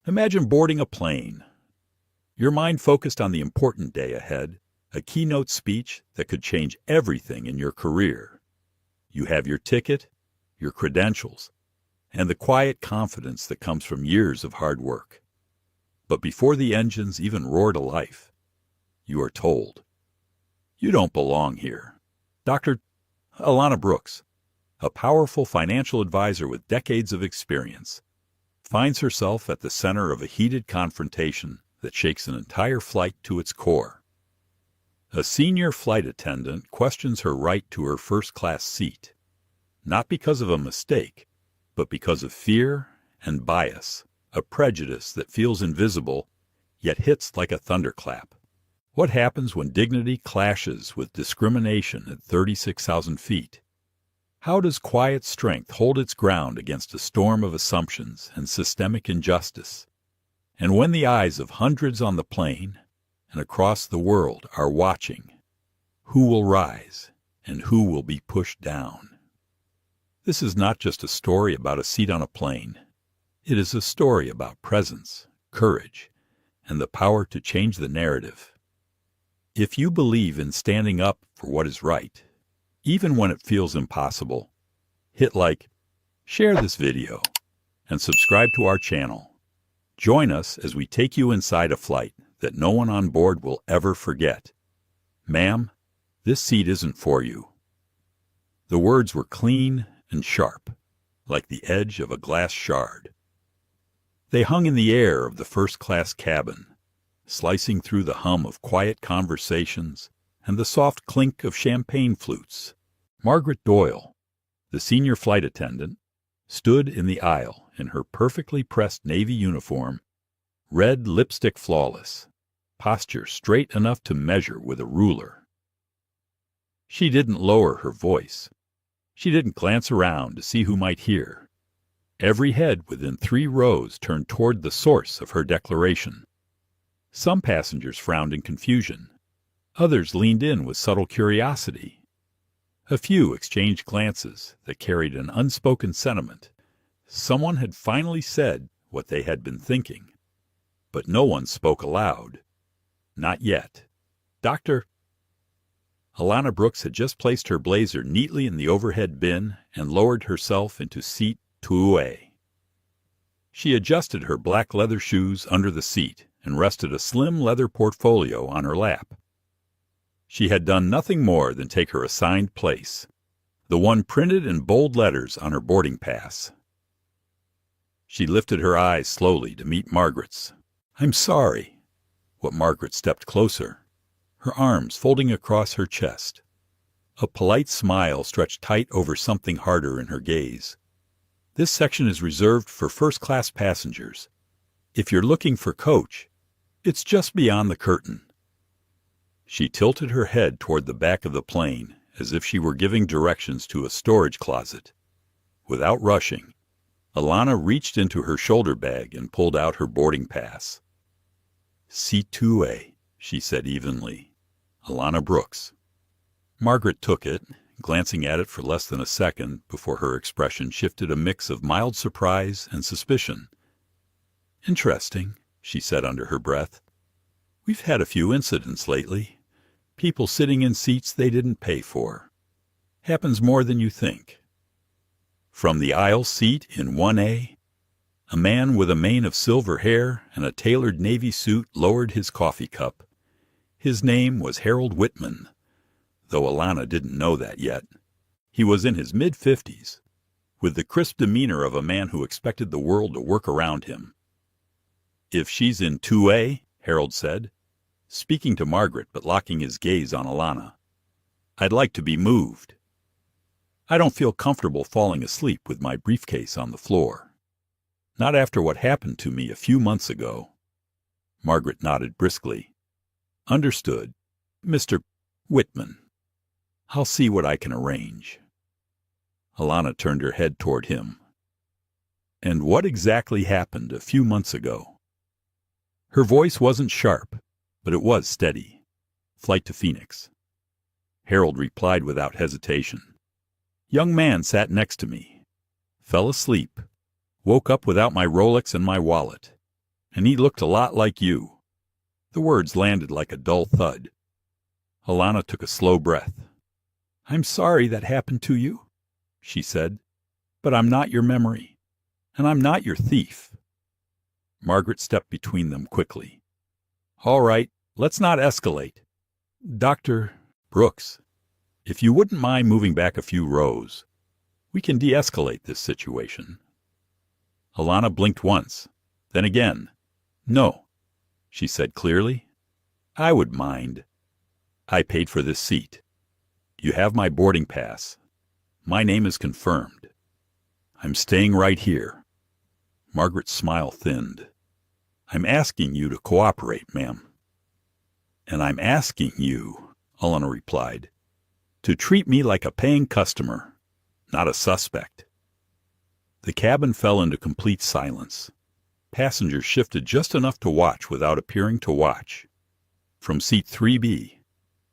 Imagine boarding a plane. Your mind focused on the important day ahead, a keynote speech that could change everything in your career. You have your ticket, your credentials, and the quiet confidence that comes from years of hard work. But before the engines even roar to life, you are told, you don't belong here. Dr. Alana Brooks, a powerful financial advisor with decades of experience, finds herself at the center of a heated confrontation that shakes an entire flight to its core. A senior flight attendant questions her right to her first-class seat, not because of a mistake, but because of fear and bias, a prejudice that feels invisible, yet hits like a thunderclap. What happens when dignity clashes with discrimination at 36,000 feet? How does quiet strength hold its ground against a storm of assumptions and systemic injustice? And when the eyes of hundreds on the plane and across the world are watching, who will rise and who will be pushed down? This is not just a story about a seat on a plane. It is a story about presence, courage, and the power to change the narrative. If you believe in standing up for what is right, even when it feels impossible, hit like, share this video, and subscribe to our channel. Join us as we take you inside a flight that no one on board will ever forget. Ma'am, this seat isn't for you. The words were clean and sharp, like the edge of a glass shard. They hung in the air of the first-class cabin, slicing through the hum of quiet conversations and the soft clink of champagne flutes. Margaret Doyle, the senior flight attendant, stood in the aisle in her perfectly pressed Navy uniform, red lipstick flawless, posture straight enough to measure with a ruler. She didn't lower her voice. She didn't glance around to see who might hear. Every head within 3 rows turned toward the source of her declaration. Some passengers frowned in confusion. Others leaned in with subtle curiosity. A few exchanged glances that carried an unspoken sentiment. Someone had finally said what they had been thinking. But no one spoke aloud. Not yet. Dr. Alana Brooks had just placed her blazer neatly in the overhead bin and lowered herself into seat 2A. She adjusted her black leather shoes under the seat and rested a slim leather portfolio on her lap. She had done nothing more than take her assigned place, the one printed in bold letters on her boarding pass. She lifted her eyes slowly to meet Margaret's. "I'm sorry." But Margaret stepped closer, her arms folding across her chest. A polite smile stretched tight over something harder in her gaze. "This section is reserved for first-class passengers. If you're looking for coach, it's just beyond the curtain." She tilted her head toward the back of the plane as if she were giving directions to a storage closet. Without rushing, Alana reached into her shoulder bag and pulled out her boarding pass. "Seat 2A, she said evenly. "Alana Brooks." Margaret took it, glancing at it for less than a second before her expression shifted a mix of mild surprise and suspicion. "Interesting," she said under her breath. "We've had a few incidents lately. People sitting in seats they didn't pay for. Happens more than you think." From the aisle seat in 1A, a man with a mane of silver hair and a tailored Navy suit lowered his coffee cup. His name was Harold Whitman, though Alana didn't know that yet. He was in his mid-50s, with the crisp demeanor of a man who expected the world to work around him. "If she's in 2A, Harold said, speaking to Margaret but locking his gaze on Alana, "I'd like to be moved. I don't feel comfortable falling asleep with my briefcase on the floor. Not after what happened to me a few months ago." Margaret nodded briskly. "Understood, Mr. Whitman. I'll see what I can arrange." Alana turned her head toward him. "And what exactly happened a few months ago?" Her voice wasn't sharp, but it was steady. "Flight to Phoenix." Harold replied without hesitation. "Young man sat next to me. Fell asleep. Woke up without my Rolex and my wallet. and he looked a lot like you." The words landed like a dull thud. Alana took a slow breath. "I'm sorry that happened to you," she said, "but I'm not your memory, and I'm not your thief." Margaret stepped between them quickly. "All right, let's not escalate. Dr. Brooks, if you wouldn't mind moving back a few rows, we can de-escalate this situation." Alana blinked once, then again. "No," she said clearly. "I would mind. I paid for this seat. You have my boarding pass. My name is confirmed. I'm staying right here." Margaret's smile thinned. "I'm asking you to cooperate, ma'am." "And I'm asking you," Alana replied, "to treat me like a paying customer, not a suspect." The cabin fell into complete silence. Passengers shifted just enough to watch without appearing to watch. From seat 3B,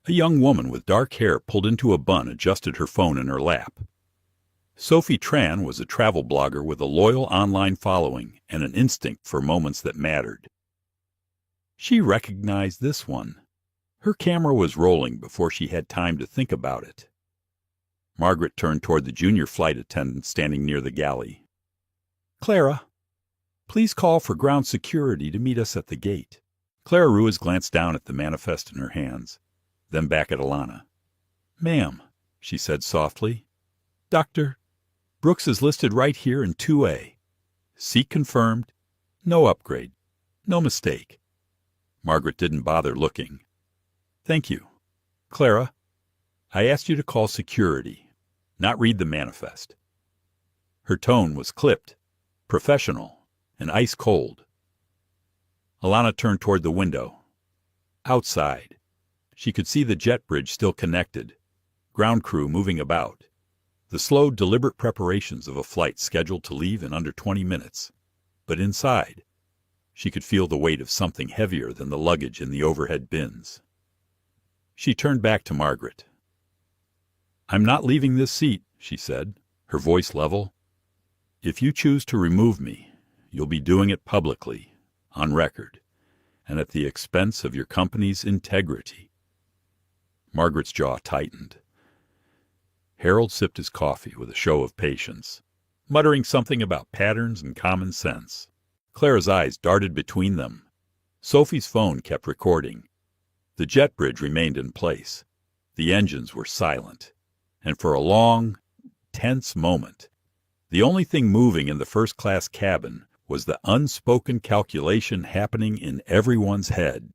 a young woman with dark hair pulled into a bun adjusted her phone in her lap. Sophie Tran was a travel blogger with a loyal online following and an instinct for moments that mattered. She recognized this one. Her camera was rolling before she had time to think about it. Margaret turned toward the junior flight attendant standing near the galley. "Clara, please call for ground security to meet us at the gate." Clara Ruiz glanced down at the manifest in her hands, then back at Alana. "Ma'am," she said softly, "Dr. Brooks is listed right here in 2A. Seat confirmed. No upgrade. No mistake." Margaret didn't bother looking. "Thank you. Clara, I asked you to call security, not read the manifest." Her tone was clipped, professional, and ice cold. Alana turned toward the window. Outside, she could see the jet bridge still connected, ground crew moving about, the slow, deliberate preparations of a flight scheduled to leave in under 20 minutes. But inside, she could feel the weight of something heavier than the luggage in the overhead bins. She turned back to Margaret. "I'm not leaving this seat," she said, her voice level. "If you choose to remove me, you'll be doing it publicly, on record, and at the expense of your company's integrity." Margaret's jaw tightened. Harold sipped his coffee with a show of patience, muttering something about patterns and common sense. Clara's eyes darted between them. Sophie's phone kept recording. The jet bridge remained in place. The engines were silent. And for a long, tense moment, the only thing moving in the first-class cabin was the unspoken calculation happening in everyone's head,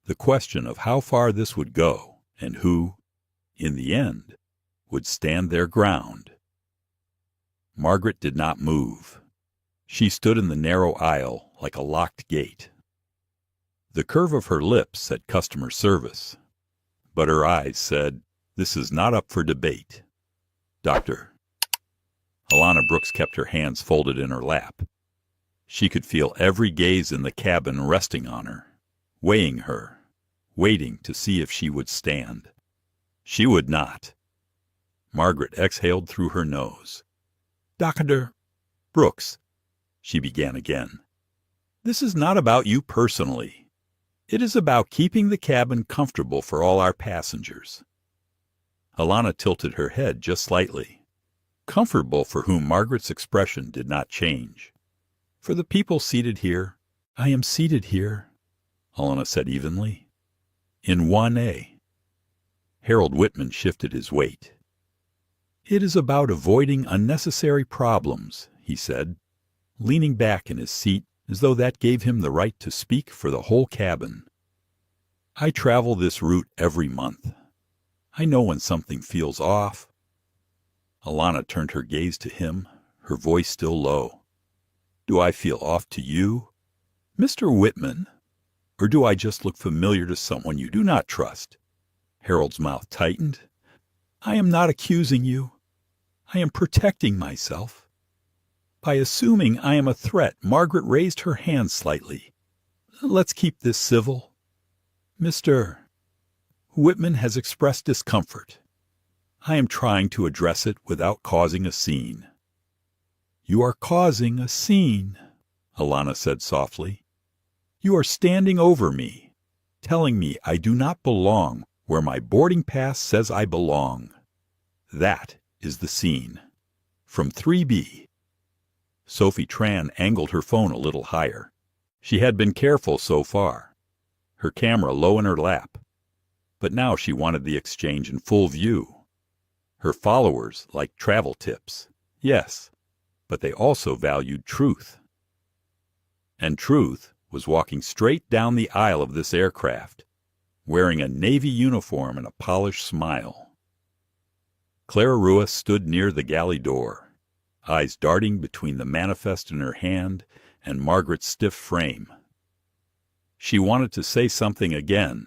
the question of how far this would go and who, in the end, would stand their ground. Margaret did not move. She stood in the narrow aisle like a locked gate. The curve of her lips said customer service, but her eyes said, "This is not up for debate." "Dr." Alana Brooks kept her hands folded in her lap. She could feel every gaze in the cabin resting on her, weighing her, waiting to see if she would stand. She would not. Margaret exhaled through her nose. "Dr. Brooks," she began again, "this is not about you personally. It is about keeping the cabin comfortable for all our passengers." Alana tilted her head just slightly. Comfortable for whom Margaret's expression did not change. "For the people seated here, I am seated here," Alana said evenly. "In 1A. Harold Whitman shifted his weight. "It is about avoiding unnecessary problems," he said, leaning back in his seat as though that gave him the right to speak for the whole cabin. "I travel this route every month. I know when something feels off." Alana turned her gaze to him, her voice still low. "Do I feel off to you, Mr. Whitman, or do I just look familiar to someone you do not trust?" Harold's mouth tightened. "I am not accusing you. I am protecting myself." By assuming I am a threat, Margaret raised her hand slightly. "Let's keep this civil. Mr. Whitman has expressed discomfort. I am trying to address it without causing a scene." "You are causing a scene," Alana said softly. You are standing over me, telling me I do not belong where my boarding pass says I belong. That is the scene. From 3B. Sophie Tran angled her phone a little higher. She had been careful so far, her camera low in her lap. But now she wanted the exchange in full view. Her followers liked travel tips, yes, but they also valued truth. And Truth was walking straight down the aisle of this aircraft, wearing a Navy uniform and a polished smile. Clara Ruiz stood near the galley door, eyes darting between the manifest in her hand and Margaret's stiff frame. She wanted to say something again,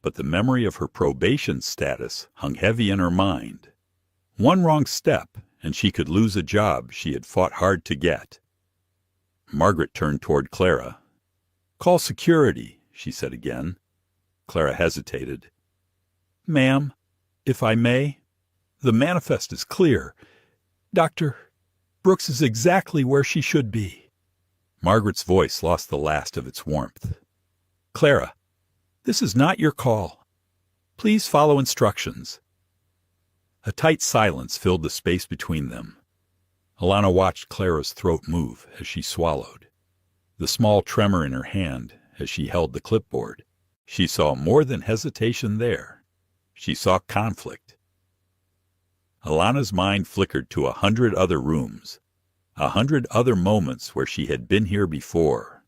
but the memory of her probation status hung heavy in her mind. One wrong step, and she could lose a job she had fought hard to get. Margaret turned toward Clara. "Call security," she said again. Clara hesitated. "Ma'am, if I may, the manifest is clear. Dr. Brooks is exactly where she should be." Margaret's voice lost the last of its warmth. "Clara, this is not your call. Please follow instructions." A tight silence filled the space between them. Alana watched Clara's throat move as she swallowed, the small tremor in her hand as she held the clipboard. She saw more than hesitation there. She saw conflict. Alana's mind flickered to 100 other rooms, 100 other moments where she had been here before.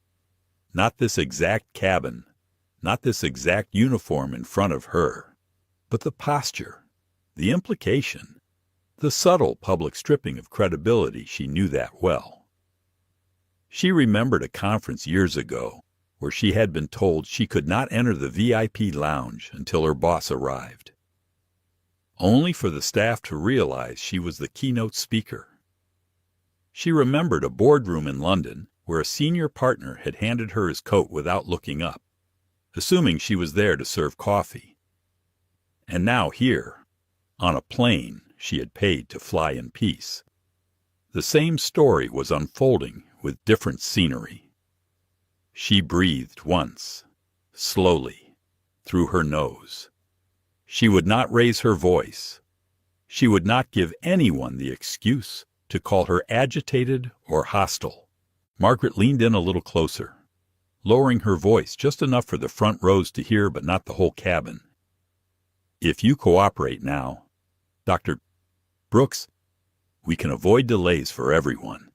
Not this exact cabin, not this exact uniform in front of her, but the posture, the implication, the subtle public stripping of credibility. She knew that well. She remembered a conference years ago where she had been told she could not enter the VIP lounge until her boss arrived, only for the staff to realize she was the keynote speaker. She remembered a boardroom in London where a senior partner had handed her his coat without looking up, assuming she was there to serve coffee. And now here, on a plane she had paid to fly in peace, the same story was unfolding with different scenery. She breathed once, slowly, through her nose. She would not raise her voice. She would not give anyone the excuse to call her agitated or hostile. Margaret leaned in a little closer, lowering her voice just enough for the front rows to hear but not the whole cabin. "If you cooperate now, Dr. Brooks, we can avoid delays for everyone."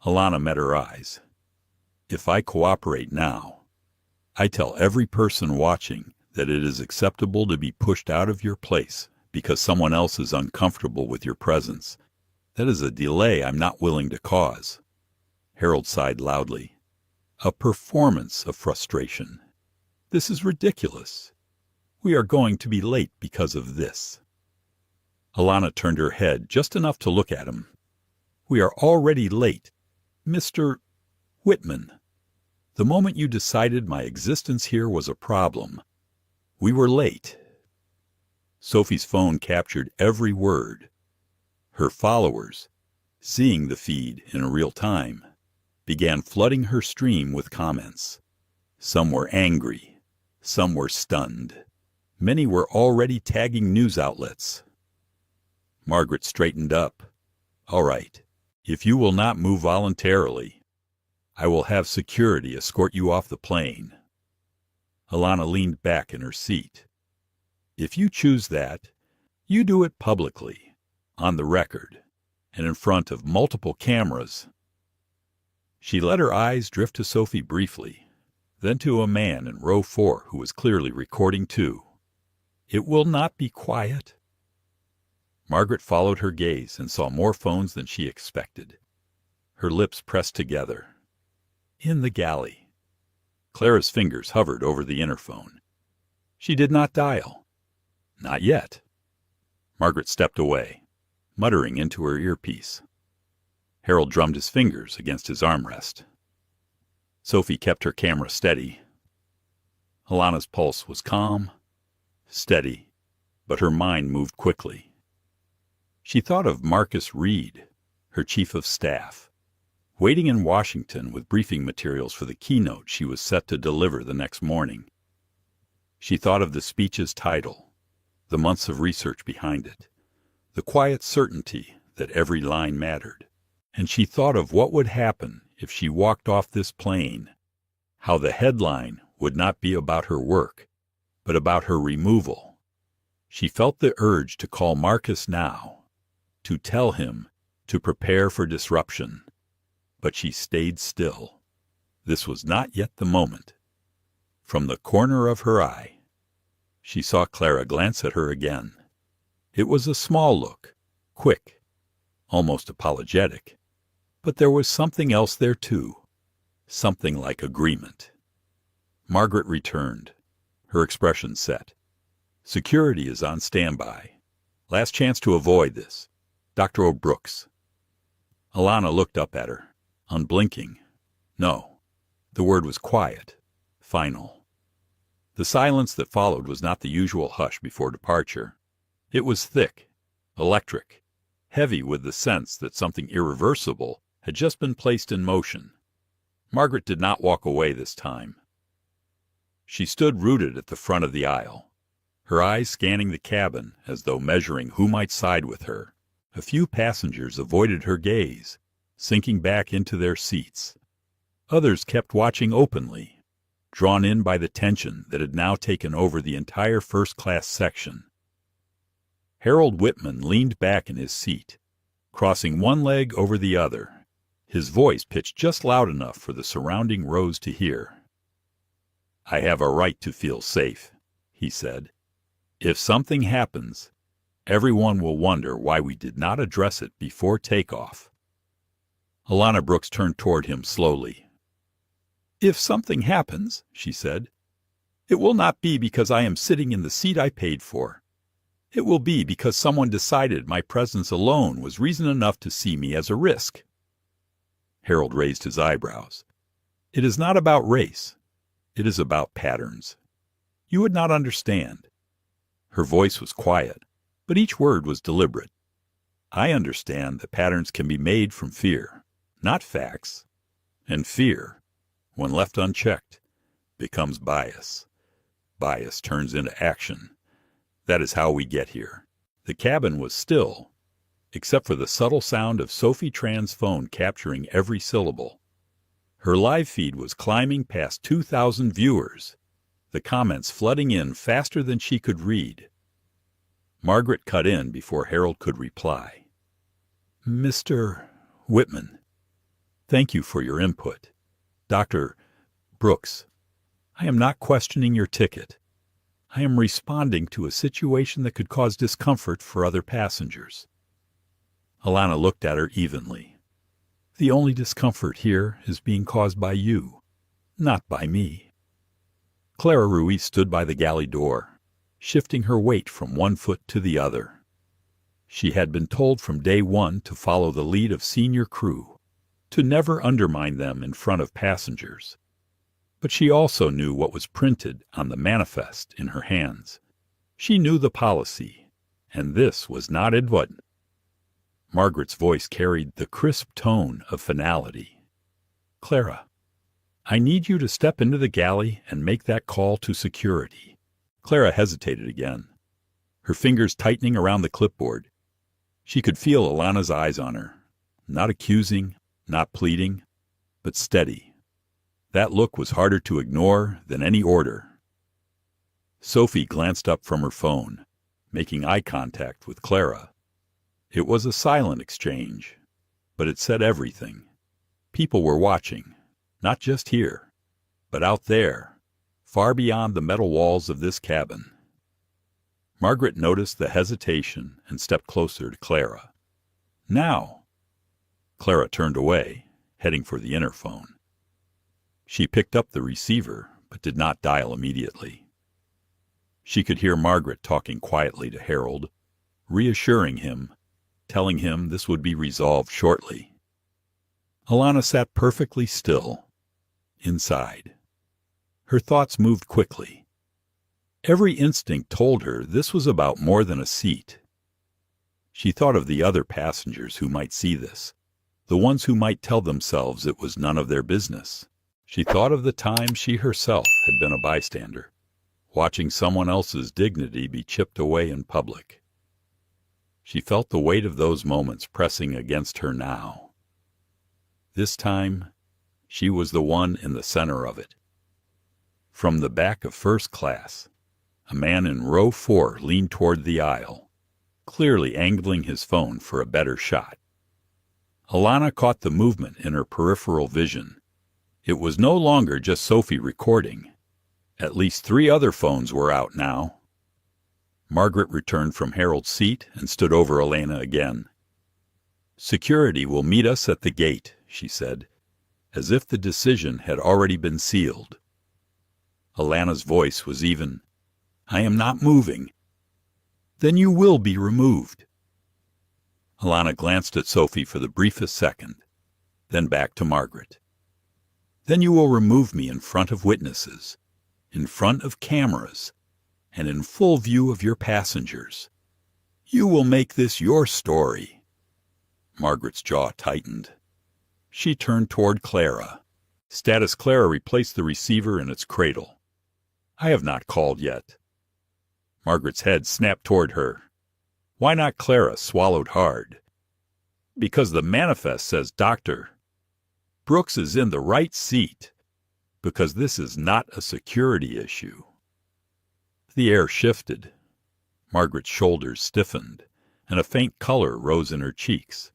Alana met her eyes. "If I cooperate now, I tell every person watching that it is acceptable to be pushed out of your place because someone else is uncomfortable with your presence. That is a delay I'm not willing to cause." Harold sighed loudly. "A performance of frustration. This is ridiculous. We are going to be late because of this." Alana turned her head just enough to look at him. "We are already late, Mr. Whitman. The moment you decided my existence here was a problem, we were late." Sophie's phone captured every word. Her followers, seeing the feed in real time, began flooding her stream with comments. Some were angry, some were stunned. Many were already tagging news outlets. Margaret straightened up. "All right, if you will not move voluntarily, I will have security escort you off the plane." Alana leaned back in her seat. "If you choose that, you do it publicly, on the record, and in front of multiple cameras." She let her eyes drift to Sophie briefly, then to a man in row 4 who was clearly recording too. "It will not be quiet." Margaret followed her gaze and saw more phones than she expected. Her lips pressed together. "In the galley." Clara's fingers hovered over the interphone. She did not dial. Not yet. Margaret stepped away, muttering into her earpiece. Harold drummed his fingers against his armrest. Sophie kept her camera steady. Alana's pulse was calm, steady, but her mind moved quickly. She thought of Marcus Reed, her chief of staff. waiting in Washington with briefing materials for the keynote she was set to deliver the next morning. She thought of the speech's title, the months of research behind it, the quiet certainty that every line mattered, and she thought of what would happen if she walked off this plane, how the headline would not be about her work, but about her removal. She felt the urge to call Marcus now, to tell him to prepare for disruption, but she stayed still. This was not yet the moment. From the corner of her eye, she saw Clara glance at her again. It was a small look, quick, almost apologetic, but there was something else there too, something like agreement. Margaret returned, her expression set. Security is on standby. Last chance to avoid this. Dr. O'Brooks. Alana looked up at her, unblinking. No. The word was quiet, final. The silence that followed was not the usual hush before departure. It was thick, electric, heavy with the sense that something irreversible had just been placed in motion. Margaret did not walk away this time. She stood rooted at the front of the aisle, her eyes scanning the cabin as though measuring who might side with her. A few passengers avoided her gaze, sinking back into their seats. Others kept watching openly, drawn in by the tension that had now taken over the entire first-class section. Harold Whitman leaned back in his seat, crossing one leg over the other, his voice pitched just loud enough for the surrounding rows to hear. "I have a right to feel safe," he said. "If something happens, everyone will wonder why we did not address it before takeoff." Alana Brooks turned toward him slowly. "If something happens," she said, "it will not be because I am sitting in the seat I paid for. It will be because someone decided my presence alone was reason enough to see me as a risk." Harold raised his eyebrows. "It is not about race. It is about patterns. You would not understand." Her voice was quiet, but each word was deliberate. "I understand that patterns can be made from fear, not facts. And fear, when left unchecked, becomes bias. Bias turns into action. That is how we get here." The cabin was still, except for the subtle sound of Sophie Tran's phone capturing every syllable. Her live feed was climbing past 2,000 viewers, the comments flooding in faster than she could read. Margaret cut in before Harold could reply. "Mr. Whitman, thank you for your input. Dr. Brooks, I am not questioning your ticket. I am responding to a situation that could cause discomfort for other passengers." Alana looked at her evenly. "The only discomfort here is being caused by you, not by me." Clara Ruiz stood by the galley door, shifting her weight from one foot to the other. She had been told from day one to follow the lead of senior crew, to never undermine them in front of passengers. But she also knew what was printed on the manifest in her hands. She knew the policy, and this was not advan. Margaret's voice carried the crisp tone of finality. "Clara, I need you to step into the galley and make that call to security." Clara hesitated again, her fingers tightening around the clipboard. She could feel Alana's eyes on her, not accusing, not pleading, but steady. That look was harder to ignore than any order. Sophie glanced up from her phone, making eye contact with Clara. It was a silent exchange, but it said everything. People were watching, not just here, but out there, far beyond the metal walls of this cabin. Margaret noticed the hesitation and stepped closer to Clara. "Now!" Clara turned away, heading for the interphone. She picked up the receiver, but did not dial immediately. She could hear Margaret talking quietly to Harold, reassuring him, telling him this would be resolved shortly. Alana sat perfectly still, inside. Her thoughts moved quickly. Every instinct told her this was about more than a seat. She thought of the other passengers who might see this, the ones who might tell themselves it was none of their business. She thought of the time she herself had been a bystander, watching someone else's dignity be chipped away in public. She felt the weight of those moments pressing against her now. This time, she was the one in the center of it. From the back of first class, a man in row 4 leaned toward the aisle, clearly angling his phone for a better shot. Alana caught the movement in her peripheral vision. It was no longer just Sophie recording. At least 3 other phones were out now. Margaret returned from Harold's seat and stood over Alana again. "Security will meet us at the gate," she said, as if the decision had already been sealed. Alana's voice was even. "I am not moving." "Then you will be removed." Alana glanced at Sophie for the briefest second, then back to Margaret. "Then you will remove me in front of witnesses, in front of cameras, and in full view of your passengers. You will make this your story." Margaret's jaw tightened. She turned toward Clara. Status Clara replaced the receiver in its cradle. "I have not called yet." Margaret's head snapped toward her. "Why not?" Clara swallowed hard. "Because the manifest says Dr. Brooks is in the right seat. Because this is not a security issue." The air shifted. Margaret's shoulders stiffened, and a faint color rose in her cheeks.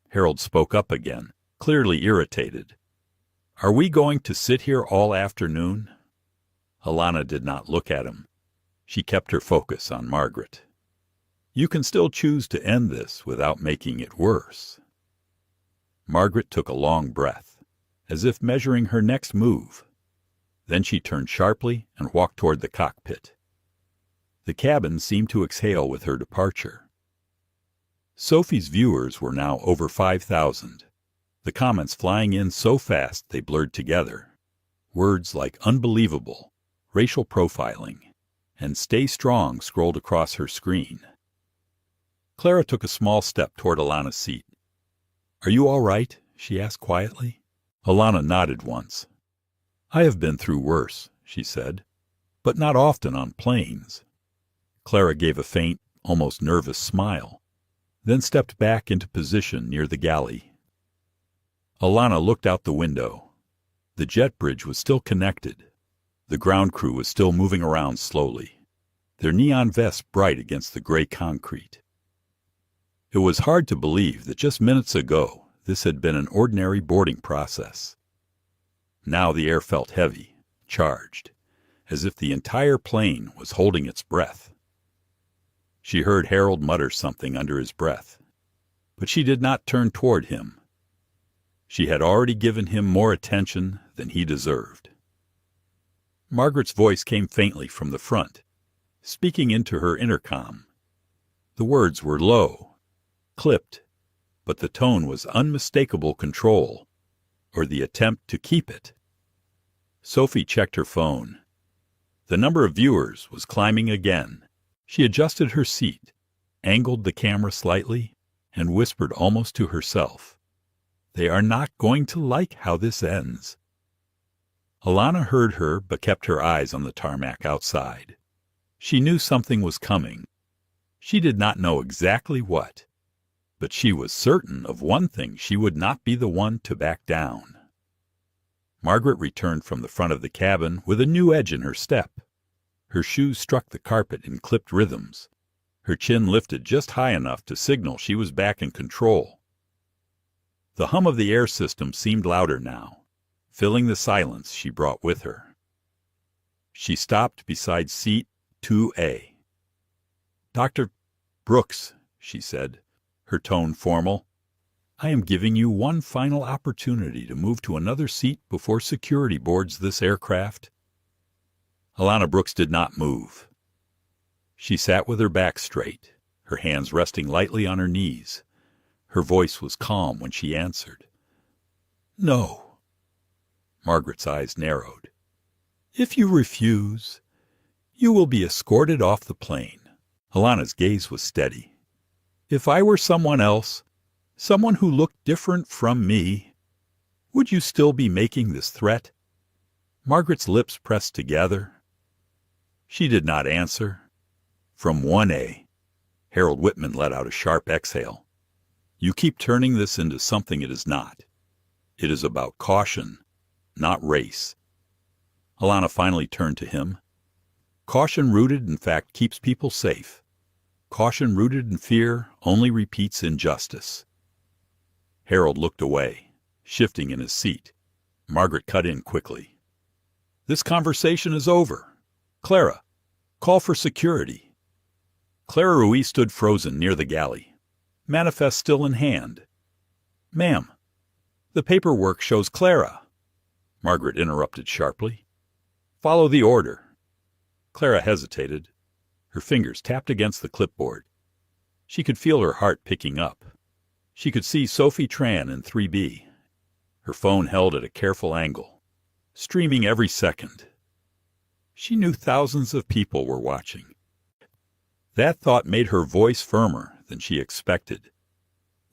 Harold spoke up again, clearly irritated. "Are we going to sit here all afternoon?" Alana did not look at him. She kept her focus on Margaret. "You can still choose to end this without making it worse." Margaret took a long breath, as if measuring her next move. Then she turned sharply and walked toward the cockpit. The cabin seemed to exhale with her departure. Sophie's viewers were now over 5,000, the comments flying in so fast they blurred together. Words like unbelievable, racial profiling, and stay strong scrolled across her screen. Clara took a small step toward Alana's seat. "Are you all right?" she asked quietly. Alana nodded once. "I have been through worse," she said, "but not often on planes." Clara gave a faint, almost nervous smile, then stepped back into position near the galley. Alana looked out the window. The jet bridge was still connected. The ground crew was still moving around slowly, their neon vests bright against the gray concrete. It was hard to believe that just minutes ago this had been an ordinary boarding process. Now the air felt heavy, charged, as if the entire plane was holding its breath. She heard Harold mutter something under his breath, but she did not turn toward him. She had already given him more attention than he deserved. Margaret's voice came faintly from the front, speaking into her intercom. The words were low, clipped, but the tone was unmistakable control, or the attempt to keep it. Sophie checked her phone. The number of viewers was climbing again. She adjusted her seat, angled the camera slightly, and whispered almost to herself, "They are not going to like how this ends." Alana heard her but kept her eyes on the tarmac outside. She knew something was coming. She did not know exactly what, but she was certain of one thing: she would not be the one to back down. Margaret returned from the front of the cabin with a new edge in her step. Her shoes struck the carpet in clipped rhythms. Her chin lifted just high enough to signal she was back in control. The hum of the air system seemed louder now, filling the silence she brought with her. She stopped beside seat 2A. "Dr. Brooks," she said, her tone formal, "I am giving you one final opportunity to move to another seat before security boards this aircraft." Alana Brooks did not move. She sat with her back straight, her hands resting lightly on her knees. Her voice was calm when she answered. "No." Margaret's eyes narrowed. "If you refuse, you will be escorted off the plane." Alana's gaze was steady. "If I were someone else, Someone who looked different from me. Would you still be making this threat? Margaret's lips pressed together. She did not answer. From 1A, Harold Whitman let out a sharp exhale. You keep turning this into something it is not. It is about caution, not race. Alana finally turned to him. Caution rooted in fact keeps people safe. Caution rooted in fear only repeats injustice. Harold looked away, shifting in his seat. Margaret cut in quickly. This conversation is over. Clara, call for security. Clara Ruiz stood frozen near the galley, manifest still in hand. Ma'am, the paperwork shows Clara. Margaret interrupted sharply. Follow the order. Clara hesitated. Her fingers tapped against the clipboard. She could feel her heart picking up. She could see Sophie Tran in 3B. Her phone held at a careful angle, streaming every second. She knew thousands of people were watching. That thought made her voice firmer than she expected.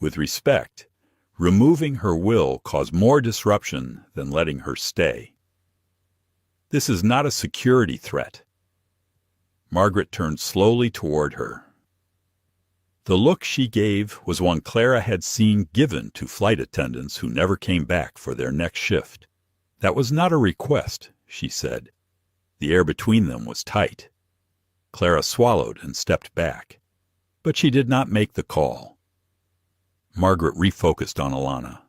With respect, removing her will caused more disruption than letting her stay. This is not a security threat. Margaret turned slowly toward her. The look she gave was one Clara had seen given to flight attendants who never came back for their next shift. That was not a request, she said. The air between them was tight. Clara swallowed and stepped back, but she did not make the call. Margaret refocused on Alana.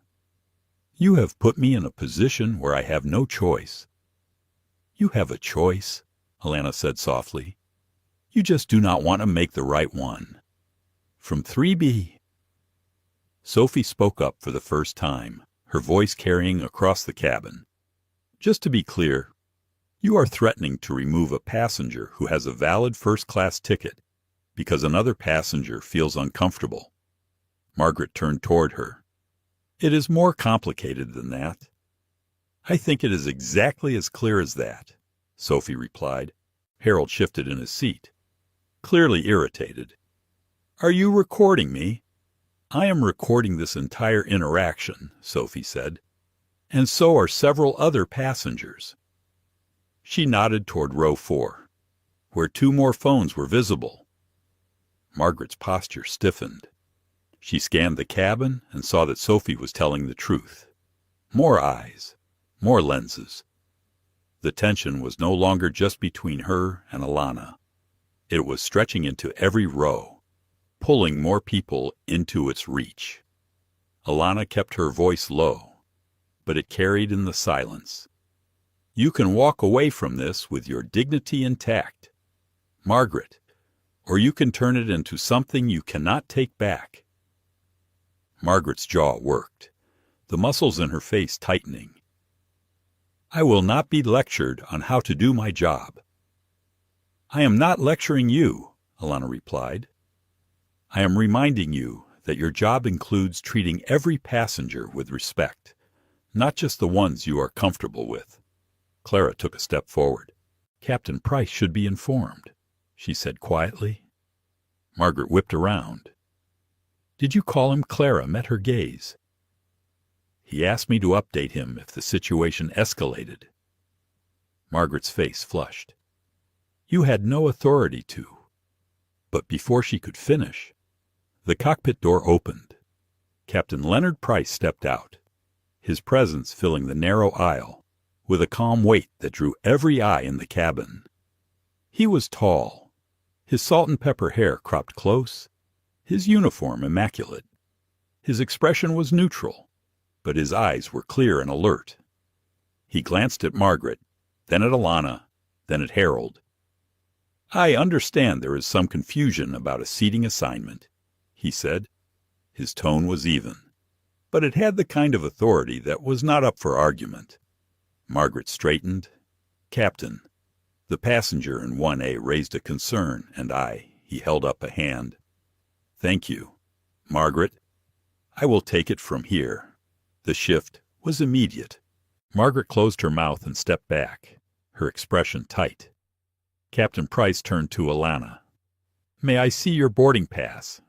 You have put me in a position where I have no choice. You have a choice, Alana said softly. You just do not want to make the right one. From 3B. Sophie spoke up for the first time, her voice carrying across the cabin. Just to be clear, you are threatening to remove a passenger who has a valid first-class ticket because another passenger feels uncomfortable. Margaret turned toward her. It is more complicated than that. I think it is exactly as clear as that, Sophie replied. Harold shifted in his seat, clearly irritated. Are you recording me? I am recording this entire interaction, Sophie said, and so are several other passengers. She nodded toward row 4, where 2 more phones were visible. Margaret's posture stiffened. She scanned the cabin and saw that Sophie was telling the truth. More eyes, more lenses. The tension was no longer just between her and Alana. It was stretching into every row, pulling more people into its reach. Alana kept her voice low, but it carried in the silence. You can walk away from this with your dignity intact, Margaret, or you can turn it into something you cannot take back. Margaret's jaw worked, the muscles in her face tightening. I will not be lectured on how to do my job. I am not lecturing you, Alana replied. I am reminding you that your job includes treating every passenger with respect, not just the ones you are comfortable with. Clara took a step forward. Captain Price should be informed, she said quietly. Margaret whipped around. Did you call him? Clara met her gaze. He asked me to update him if the situation escalated. Margaret's face flushed. You had no authority to. But before she could finish, the cockpit door opened. Captain Leonard Price stepped out, his presence filling the narrow aisle with a calm weight that drew every eye in the cabin. He was tall, his salt and pepper hair cropped close, his uniform immaculate. His expression was neutral, but his eyes were clear and alert. He glanced at Margaret, then at Alana, then at Harold. I understand there is some confusion about a seating assignment, he said. His tone was even, but it had the kind of authority that was not up for argument. Margaret straightened. Captain, the passenger in 1A raised a concern, and he held up a hand. Thank you, Margaret. I will take it from here. The shift was immediate. Margaret closed her mouth and stepped back, her expression tight. Captain Price turned to Alana. May I see your boarding pass?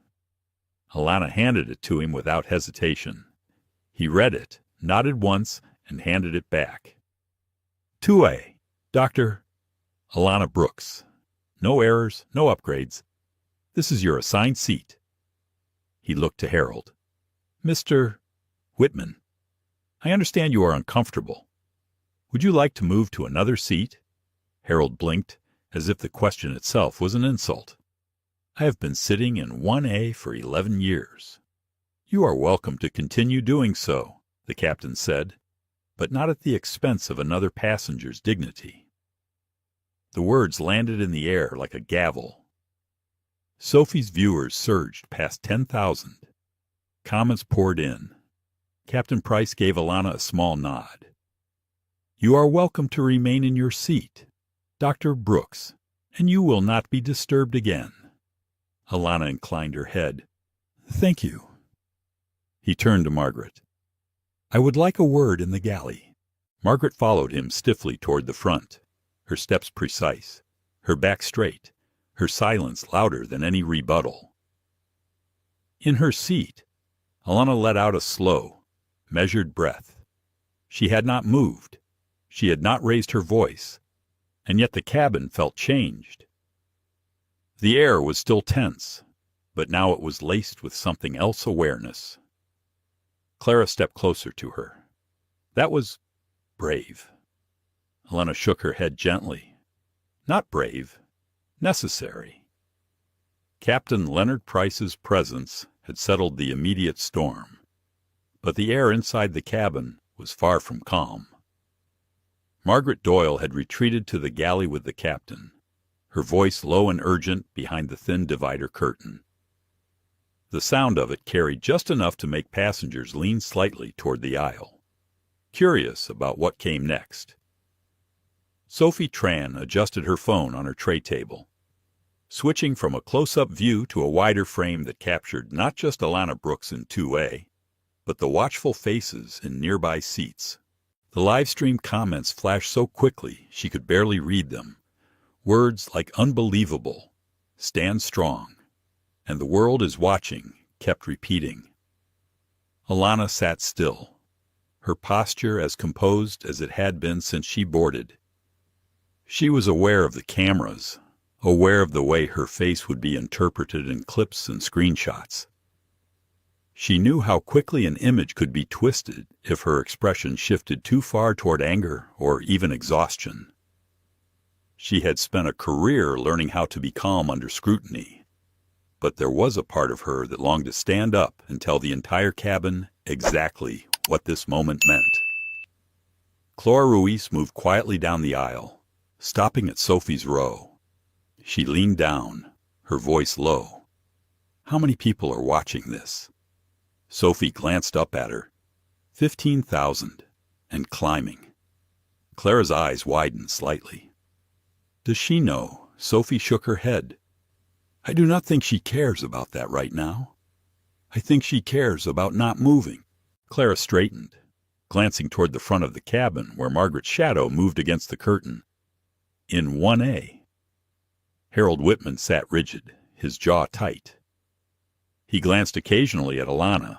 Alana handed it to him without hesitation. He read it, nodded once, and handed it back. 2A, Dr. Alana Brooks. No errors, no upgrades. This is your assigned seat. He looked to Harold. Mr. Whitman, I understand you are uncomfortable. Would you like to move to another seat? Harold blinked, as if the question itself was an insult. I have been sitting in 1A for 11 years. You are welcome to continue doing so, the captain said, but not at the expense of another passenger's dignity. The words landed in the air like a gavel. Sophie's viewers surged past 10,000. Comments poured in. Captain Price gave Alana a small nod. You are welcome to remain in your seat, Dr. Brooks, and you will not be disturbed again. Alana inclined her head. Thank you. He turned to Margaret. I would like a word in the galley. Margaret followed him stiffly toward the front, her steps precise, her back straight, her silence louder than any rebuttal. In her seat, Alana let out a slow, measured breath. She had not moved. She had not raised her voice, and yet the cabin felt changed. The air was still tense, but now it was laced with something else awareness. Clara stepped closer to her. That was brave. Alana shook her head gently. Not brave, necessary. Captain Leonard Price's presence had settled the immediate storm, but the air inside the cabin was far from calm. Margaret Doyle had retreated to the galley with the captain, her voice low and urgent behind the thin divider curtain. The sound of it carried just enough to make passengers lean slightly toward the aisle, curious about what came next. Sophie Tran adjusted her phone on her tray table, switching from a close-up view to a wider frame that captured not just Alana Brooks in 2A, but the watchful faces in nearby seats. The live-stream comments flashed so quickly she could barely read them. Words like unbelievable, stand strong, and the world is watching kept repeating. Alana sat still, her posture as composed as it had been since she boarded. She was aware of the cameras, aware of the way her face would be interpreted in clips and screenshots. She knew how quickly an image could be twisted if her expression shifted too far toward anger or even exhaustion. She had spent a career learning how to be calm under scrutiny, but there was a part of her that longed to stand up and tell the entire cabin exactly what this moment meant. Clara Ruiz moved quietly down the aisle, stopping at Sophie's row. She leaned down, her voice low. How many people are watching this? Sophie glanced up at her. 15,000, and climbing. Clara's eyes widened slightly. Does she know? Sophie shook her head. I do not think she cares about that right now. I think she cares about not moving. Clara straightened, glancing toward the front of the cabin where Margaret's shadow moved against the curtain. In 1A. Harold Whitman sat rigid, his jaw tight. He glanced occasionally at Alana,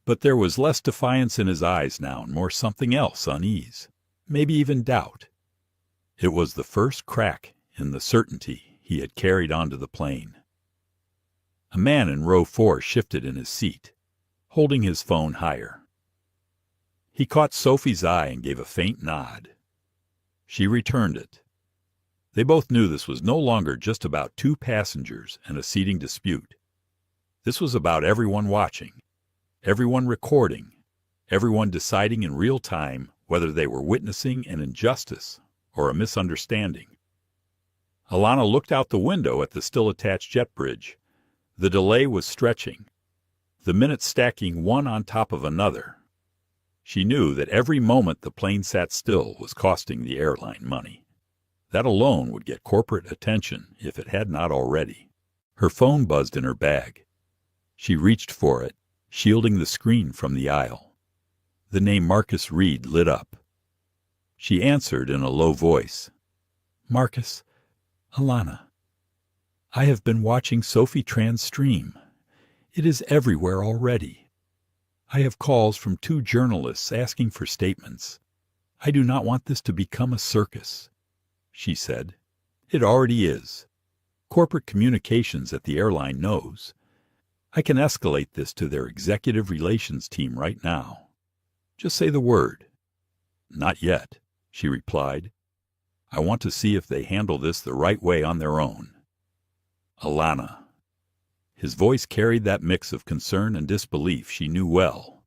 but there was less defiance in his eyes now and more something else, unease, maybe even doubt. It was the first crack in the certainty he had carried onto the plane. A man in row 4 shifted in his seat, holding his phone higher. He caught Sophie's eye and gave a faint nod. She returned it. They both knew this was no longer just about 2 passengers and a seating dispute. This was about everyone watching, everyone recording, everyone deciding in real time whether they were witnessing an injustice or a misunderstanding. Alana looked out the window at the still-attached jet bridge. The delay was stretching, the minutes stacking one on top of another. She knew that every moment the plane sat still was costing the airline money. That alone would get corporate attention if it had not already. Her phone buzzed in her bag. She reached for it, shielding the screen from the aisle. The name Marcus Reed lit up. She answered in a low voice. Marcus, Alana. I have been watching Sophie Tran's stream. It is everywhere already. I have calls from 2 journalists asking for statements. I do not want this to become a circus." She said, "It already is. Corporate communications at the airline knows. I can escalate this to their executive relations team right now. Just say the word." "Not yet," she replied. "I want to see if they handle this the right way on their own. Alana." His voice carried that mix of concern and disbelief she knew well.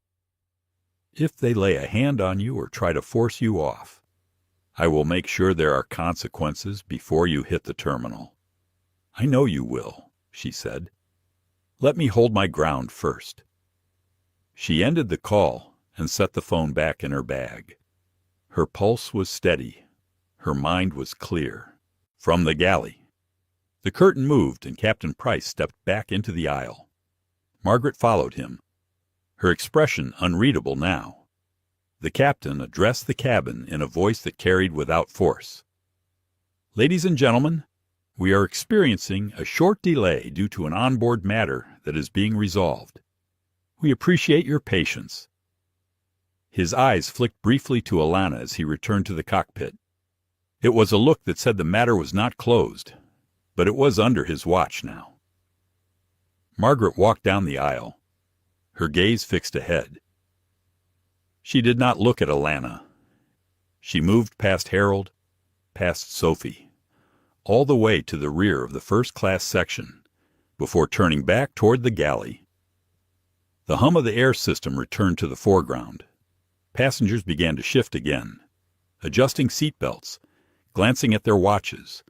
"If they lay a hand on you or try to force you off, I will make sure there are consequences before you hit the terminal." "I know you will," she said. "Let me hold my ground first." She ended the call and set the phone back in her bag. Her pulse was steady. Her mind was clear. From the galley, the curtain moved and Captain Price stepped back into the aisle. Margaret followed him, her expression unreadable now. The captain addressed the cabin in a voice that carried without force. "Ladies and gentlemen, we are experiencing a short delay due to an onboard matter that is being resolved. We appreciate your patience." His eyes flicked briefly to Alana as he returned to the cockpit. It was a look that said the matter was not closed, but it was under his watch now. Margaret walked down the aisle, her gaze fixed ahead. She did not look at Alana. She moved past Harold, past Sophie, all the way to the rear of the first-class section, before turning back toward the galley. The hum of the air system returned to the foreground. Passengers began to shift again, adjusting seatbelts, glancing at their watches,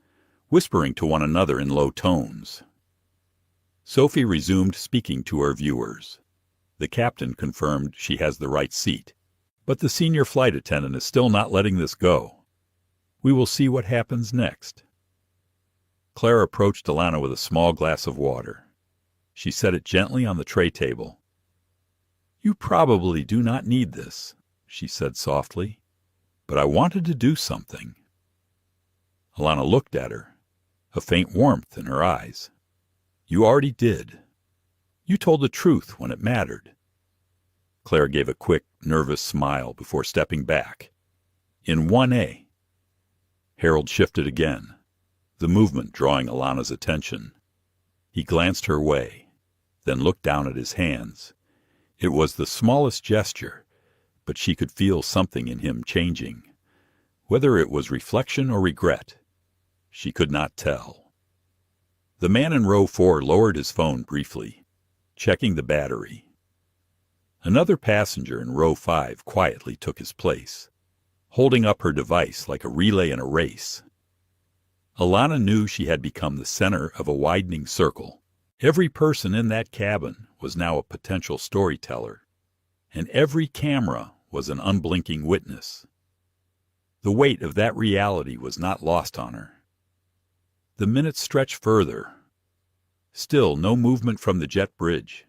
whispering to one another in low tones. Sophie resumed speaking to her viewers. The captain confirmed she has the right seat, but the senior flight attendant is still not letting this go. We will see what happens next. Claire approached Alana with a small glass of water. She set it gently on the tray table. "You probably do not need this," she said softly, "but I wanted to do something." Alana looked at her, a faint warmth in her eyes. "You already did. You told the truth when it mattered." Claire gave a quick, nervous smile before stepping back. "In 1A. Harold shifted again, the movement drawing Alana's attention. He glanced her way, then looked down at his hands. It was the smallest gesture, but she could feel something in him changing. Whether it was reflection or regret, she could not tell. The man in row 4 lowered his phone briefly, checking the battery. Another passenger in row 5 quietly took his place, holding up her device like a relay in a race. Alana knew she had become the center of a widening circle. Every person in that cabin was now a potential storyteller, and every camera was an unblinking witness. The weight of that reality was not lost on her. The minutes stretched further. Still no movement from the jet bridge.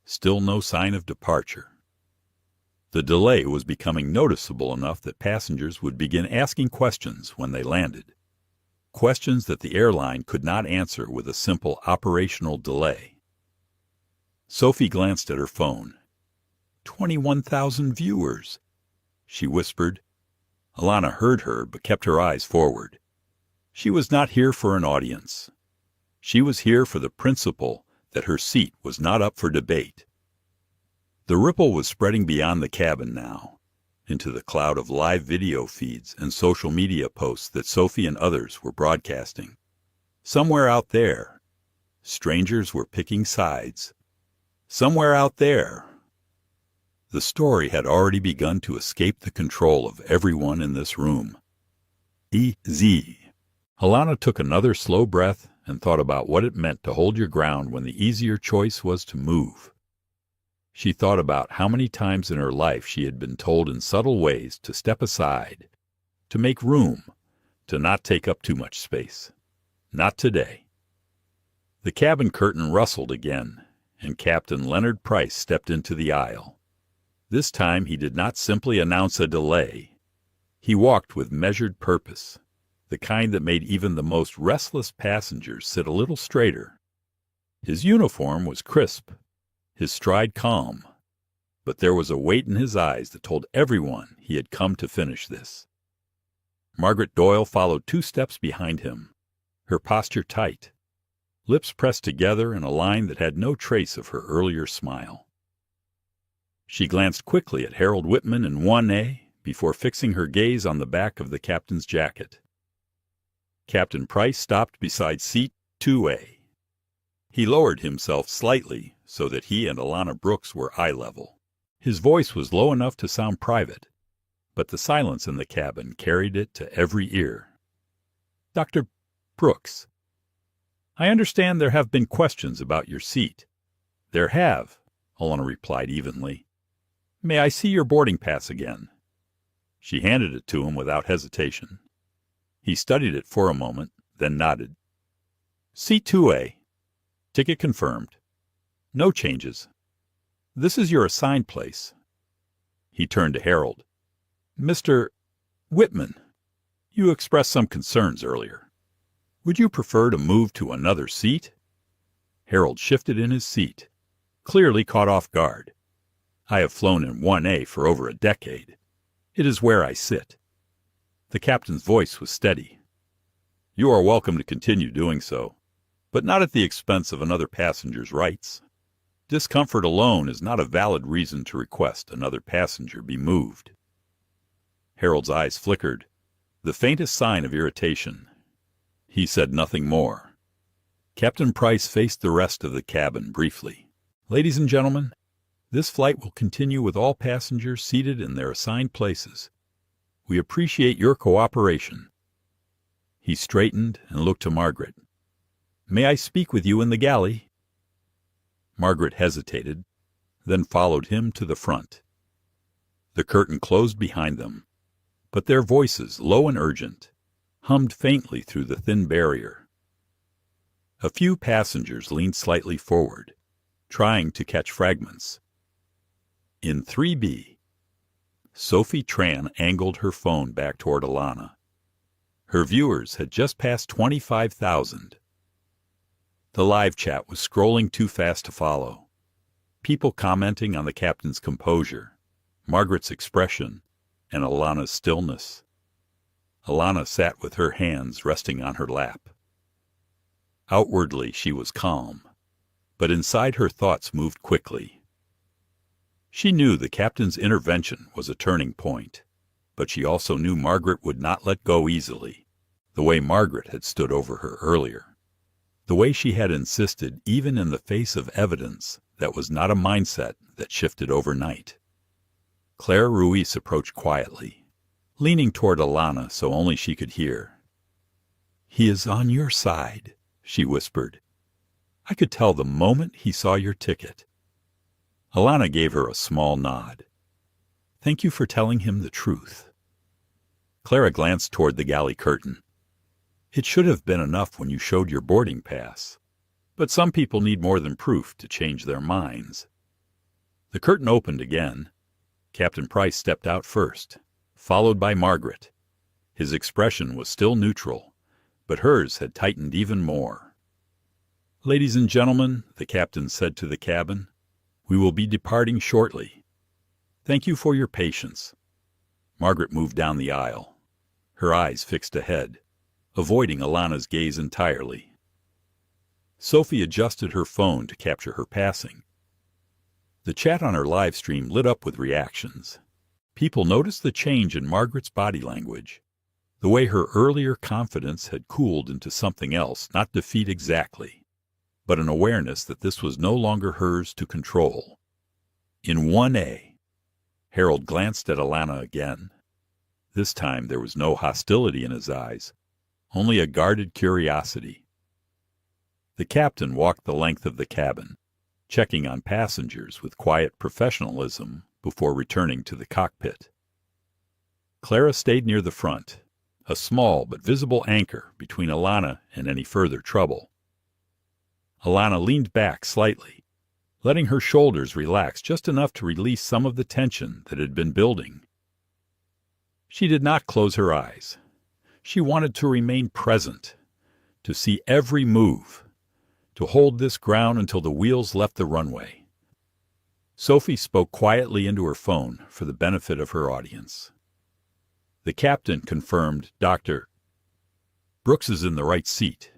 Still no sign of departure. The delay was becoming noticeable enough that passengers would begin asking questions when they landed. Questions that the airline could not answer with a simple operational delay. Sophie glanced at her phone. 21,000 viewers, she whispered. Alana heard her but kept her eyes forward. She was not here for an audience. She was here for the principle that her seat was not up for debate. The ripple was spreading beyond the cabin now, into the cloud of live video feeds and social media posts that Sophie and others were broadcasting. Somewhere out there, strangers were picking sides. Somewhere out there, the story had already begun to escape the control of everyone in this room. Easy. Alana took another slow breath and thought about what it meant to hold your ground when the easier choice was to move. She thought about how many times in her life she had been told in subtle ways to step aside, to make room, to not take up too much space. Not today. The cabin curtain rustled again, and Captain Leonard Price stepped into the aisle. This time he did not simply announce a delay. He walked with measured purpose, the kind that made even the most restless passengers sit a little straighter. His uniform was crisp, his stride calm, but there was a weight in his eyes that told everyone he had come to finish this. Margaret Doyle followed 2 steps behind him, her posture tight, lips pressed together in a line that had no trace of her earlier smile. She glanced quickly at Harold Whitman in 1A before fixing her gaze on the back of the captain's jacket. Captain Price stopped beside seat 2A. He lowered himself slightly so that he and Alana Brooks were eye level. His voice was low enough to sound private, but the silence in the cabin carried it to every ear. "Dr. Brooks, I understand there have been questions about your seat." "There have," Alana replied evenly. "May I see your boarding pass again?" She handed it to him without hesitation. He studied it for a moment, then nodded. "Seat 2A. Ticket confirmed. No changes. This is your assigned place." He turned to Harold. "Mr. Whitman, you expressed some concerns earlier. Would you prefer to move to another seat?" Harold shifted in his seat, clearly caught off guard. "I have flown in 1A for over a decade. It is where I sit." The captain's voice was steady. "You are welcome to continue doing so, but not at the expense of another passenger's rights. Discomfort alone is not a valid reason to request another passenger be moved." Harold's eyes flickered, the faintest sign of irritation. He said nothing more. Captain Price faced the rest of the cabin briefly. "Ladies and gentlemen, this flight will continue with all passengers seated in their assigned places. We appreciate your cooperation." He straightened and looked to Margaret. "May I speak with you in the galley?" Margaret hesitated, then followed him to the front. The curtain closed behind them, but their voices, low and urgent, hummed faintly through the thin barrier. A few passengers leaned slightly forward, trying to catch fragments. In 3B, Sophie Tran angled her phone back toward Alana. Her viewers had just passed 25,000. The live chat was scrolling too fast to follow. People commenting on the captain's composure, Margaret's expression, and Alana's stillness. Alana sat with her hands resting on her lap. Outwardly she was calm, but inside her thoughts moved quickly. She knew the captain's intervention was a turning point, but she also knew Margaret would not let go easily, the way Margaret had stood over her earlier, the way she had insisted even in the face of evidence that was not a mindset that shifted overnight. Claire Ruiz approached quietly, leaning toward Alana so only she could hear. "He is on your side," she whispered. "I could tell the moment he saw your ticket." Alana gave her a small nod. "Thank you for telling him the truth." Clara glanced toward the galley curtain. "It should have been enough when you showed your boarding pass, but some people need more than proof to change their minds." The curtain opened again. Captain Price stepped out first, followed by Margaret. His expression was still neutral, but hers had tightened even more. "Ladies and gentlemen," the captain said to the cabin, "we will be departing shortly. Thank you for your patience." Margaret moved down the aisle, her eyes fixed ahead, avoiding Alana's gaze entirely. Sophie adjusted her phone to capture her passing. The chat on her live stream lit up with reactions. People noticed the change in Margaret's body language, the way her earlier confidence had cooled into something else, not defeat exactly, but an awareness that this was no longer hers to control. In 1A, Harold glanced at Alana again. This time there was no hostility in his eyes, only a guarded curiosity. The captain walked the length of the cabin, checking on passengers with quiet professionalism before returning to the cockpit. Clara stayed near the front, a small but visible anchor between Alana and any further trouble. Alana leaned back slightly, letting her shoulders relax just enough to release some of the tension that had been building. She did not close her eyes. She wanted to remain present, to see every move, to hold this ground until the wheels left the runway. Sophie spoke quietly into her phone for the benefit of her audience. The captain confirmed, "Dr. Brooks is in the right seat."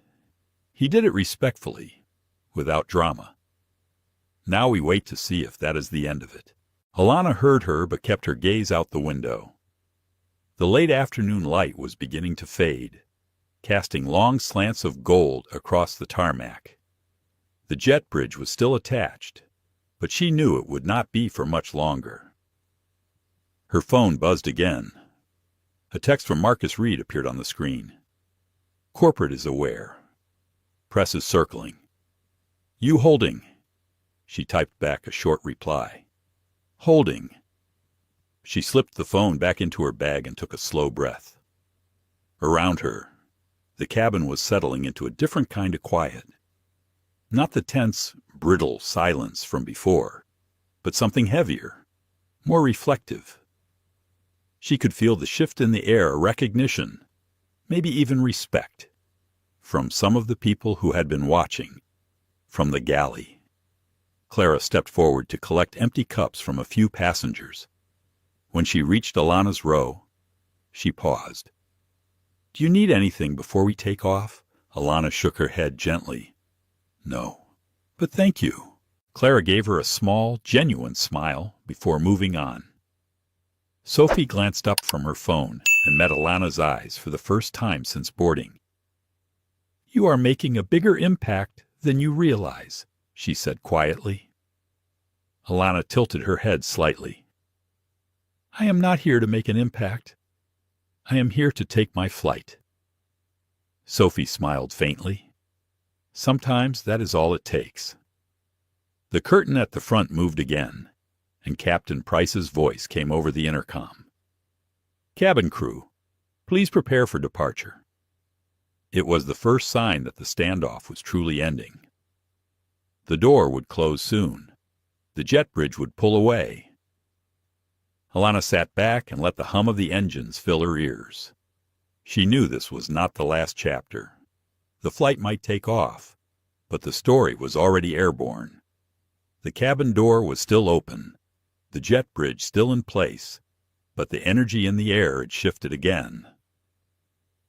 He did it respectfully, without drama. Now we wait to see if that is the end of it. Alana heard her but kept her gaze out the window. The late afternoon light was beginning to fade, casting long slants of gold across the tarmac. The jet bridge was still attached, but she knew it would not be for much longer. Her phone buzzed again. A text from Marcus Reed appeared on the screen. "Corporate is aware. Press is circling. You holding?" She typed back a short reply. "Holding." She slipped the phone back into her bag and took a slow breath. Around her, the cabin was settling into a different kind of quiet. Not the tense, brittle silence from before, but something heavier, more reflective. She could feel the shift in the air, a recognition, maybe even respect, from some of the people who had been watching, from the galley. Clara stepped forward to collect empty cups from a few passengers. When she reached Alana's row, she paused. "Do you need anything before we take off?" Alana shook her head gently. "No, but thank you." Clara gave her a small, genuine smile before moving on. Sophie glanced up from her phone and met Alana's eyes for the first time since boarding. "You are making a bigger impact than you realize," she said quietly. Alana tilted her head slightly. "I am not here to make an impact. I am here to take my flight." Sophie smiled faintly. Sometimes that is all it takes. The curtain at the front moved again, and Captain Price's voice came over the intercom. "Cabin crew, please prepare for departure." It was the first sign that the standoff was truly ending. The door would close soon. The jet bridge would pull away. Alana sat back and let the hum of the engines fill her ears. She knew this was not the last chapter. The flight might take off, but the story was already airborne. The cabin door was still open, the jet bridge still in place, but the energy in the air had shifted again.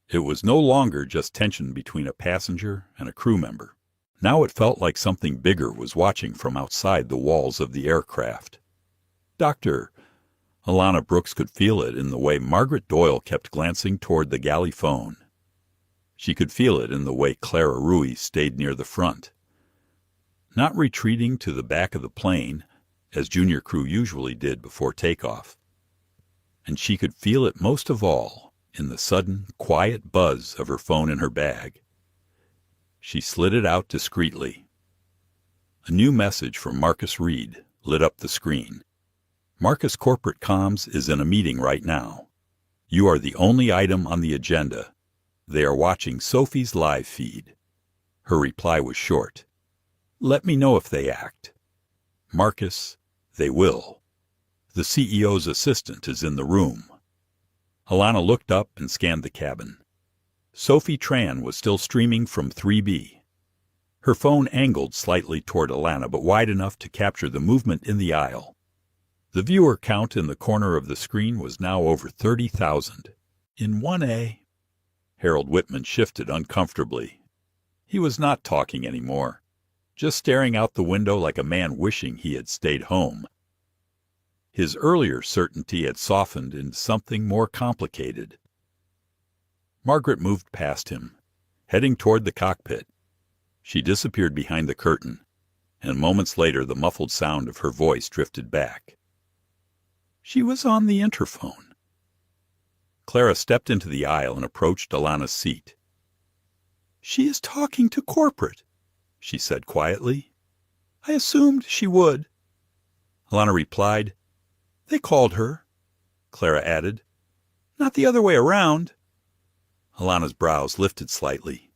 It was no longer just tension between a passenger and a crew member. Now it felt like something bigger was watching from outside the walls of the aircraft. "Doctor," Alana Brooks could feel it in the way Margaret Doyle kept glancing toward the galley phone. She could feel it in the way Clara Ruiz stayed near the front, not retreating to the back of the plane, as junior crew usually did before takeoff. And she could feel it most of all in the sudden, quiet buzz of her phone in her bag. She slid it out discreetly. A new message from Marcus Reed lit up the screen. "Marcus Corporate Comms is in a meeting right now. You are the only item on the agenda. They are watching Sophie's live feed." Her reply was short. "Let me know if they act." "Marcus, they will. The CEO's assistant is in the room." Alana looked up and scanned the cabin. Sophie Tran was still streaming from 3B. Her phone angled slightly toward Alana, but wide enough to capture the movement in the aisle. The viewer count in the corner of the screen was now over 30,000. In 1A, Harold Whitman shifted uncomfortably. He was not talking anymore, just staring out the window like a man wishing he had stayed home. His earlier certainty had softened into something more complicated. Margaret moved past him, heading toward the cockpit. She disappeared behind the curtain, and moments later the muffled sound of her voice drifted back. "She was on the interphone." Clara stepped into the aisle and approached Alana's seat. "She is talking to corporate," she said quietly. "I assumed she would." Alana replied, "They called her." Clara added, "Not the other way around." Alana's brows lifted slightly.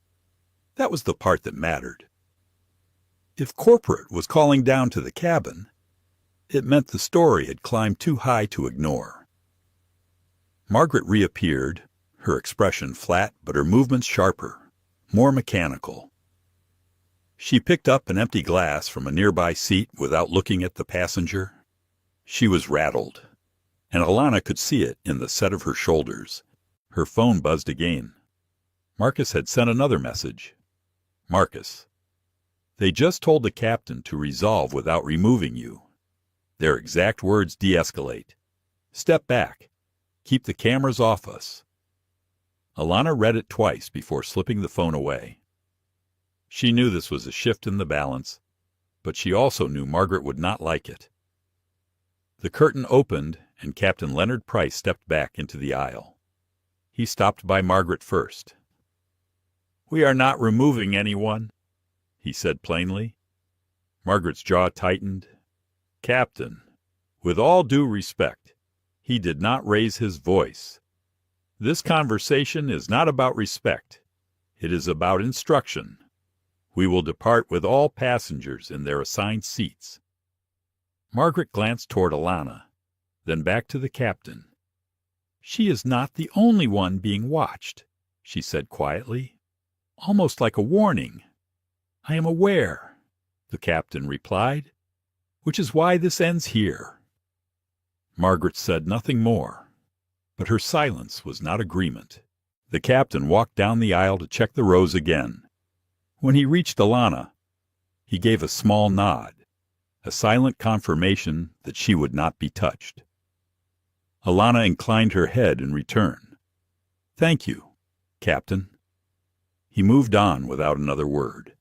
That was the part that mattered. If corporate was calling down to the cabin, it meant the story had climbed too high to ignore. Margaret reappeared, her expression flat but her movements sharper, more mechanical. She picked up an empty glass from a nearby seat without looking at the passenger. She was rattled, and Alana could see it in the set of her shoulders. Her phone buzzed again. Marcus had sent another message. Marcus: they just told the captain to resolve without removing you. Their exact words: de-escalate. Step back. Keep the cameras off us. Alana read it twice before slipping the phone away. She knew this was a shift in the balance, but she also knew Margaret would not like it. The curtain opened, and Captain Leonard Price stepped back into the aisle. He stopped by Margaret first. "We are not removing anyone," he said plainly. Margaret's jaw tightened. "Captain, with all due respect," he did not raise his voice. "This conversation is not about respect. It is about instruction. We will depart with all passengers in their assigned seats." Margaret glanced toward Alana, then back to the captain. "She is not the only one being watched," she said quietly, almost like a warning. "I am aware," the captain replied, "which is why this ends here." Margaret said nothing more, but her silence was not agreement. The captain walked down the aisle to check the rows again. When he reached Alana, he gave a small nod, a silent confirmation that she would not be touched. Alana inclined her head in return. "Thank you, Captain." He moved on without another word.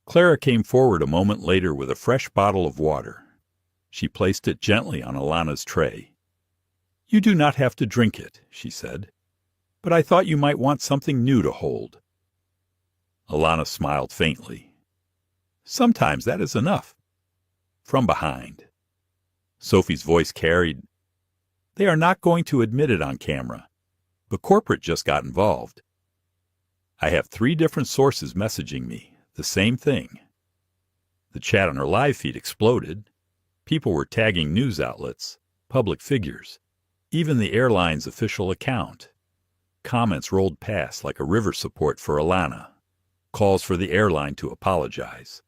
Clara came forward a moment later with a fresh bottle of water. She placed it gently on Alana's tray. "You do not have to drink it," she said, "but I thought you might want something new to hold." Alana smiled faintly. "Sometimes that is enough." From behind, Sophie's voice carried, "They are not going to admit it on camera, but corporate just got involved. I have 3 different sources messaging me, the same thing." The chat on her live feed exploded. People were tagging news outlets, public figures, even the airline's official account. Comments rolled past like a river support for Alana, calls for the airline to apologize,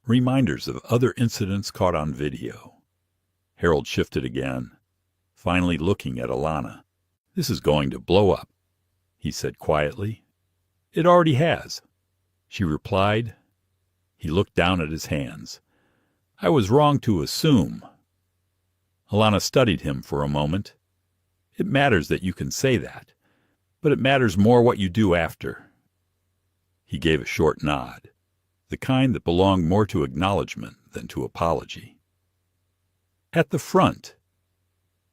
reminders of other incidents caught on video. Harold shifted again, finally looking at Alana. "This is going to blow up," he said quietly. "It already has," she replied. He looked down at his hands. "I was wrong to assume." Alana studied him for a moment. "It matters that you can say that, but it matters more what you do after." He gave a short nod, the kind that belonged more to acknowledgement than to apology. At the front,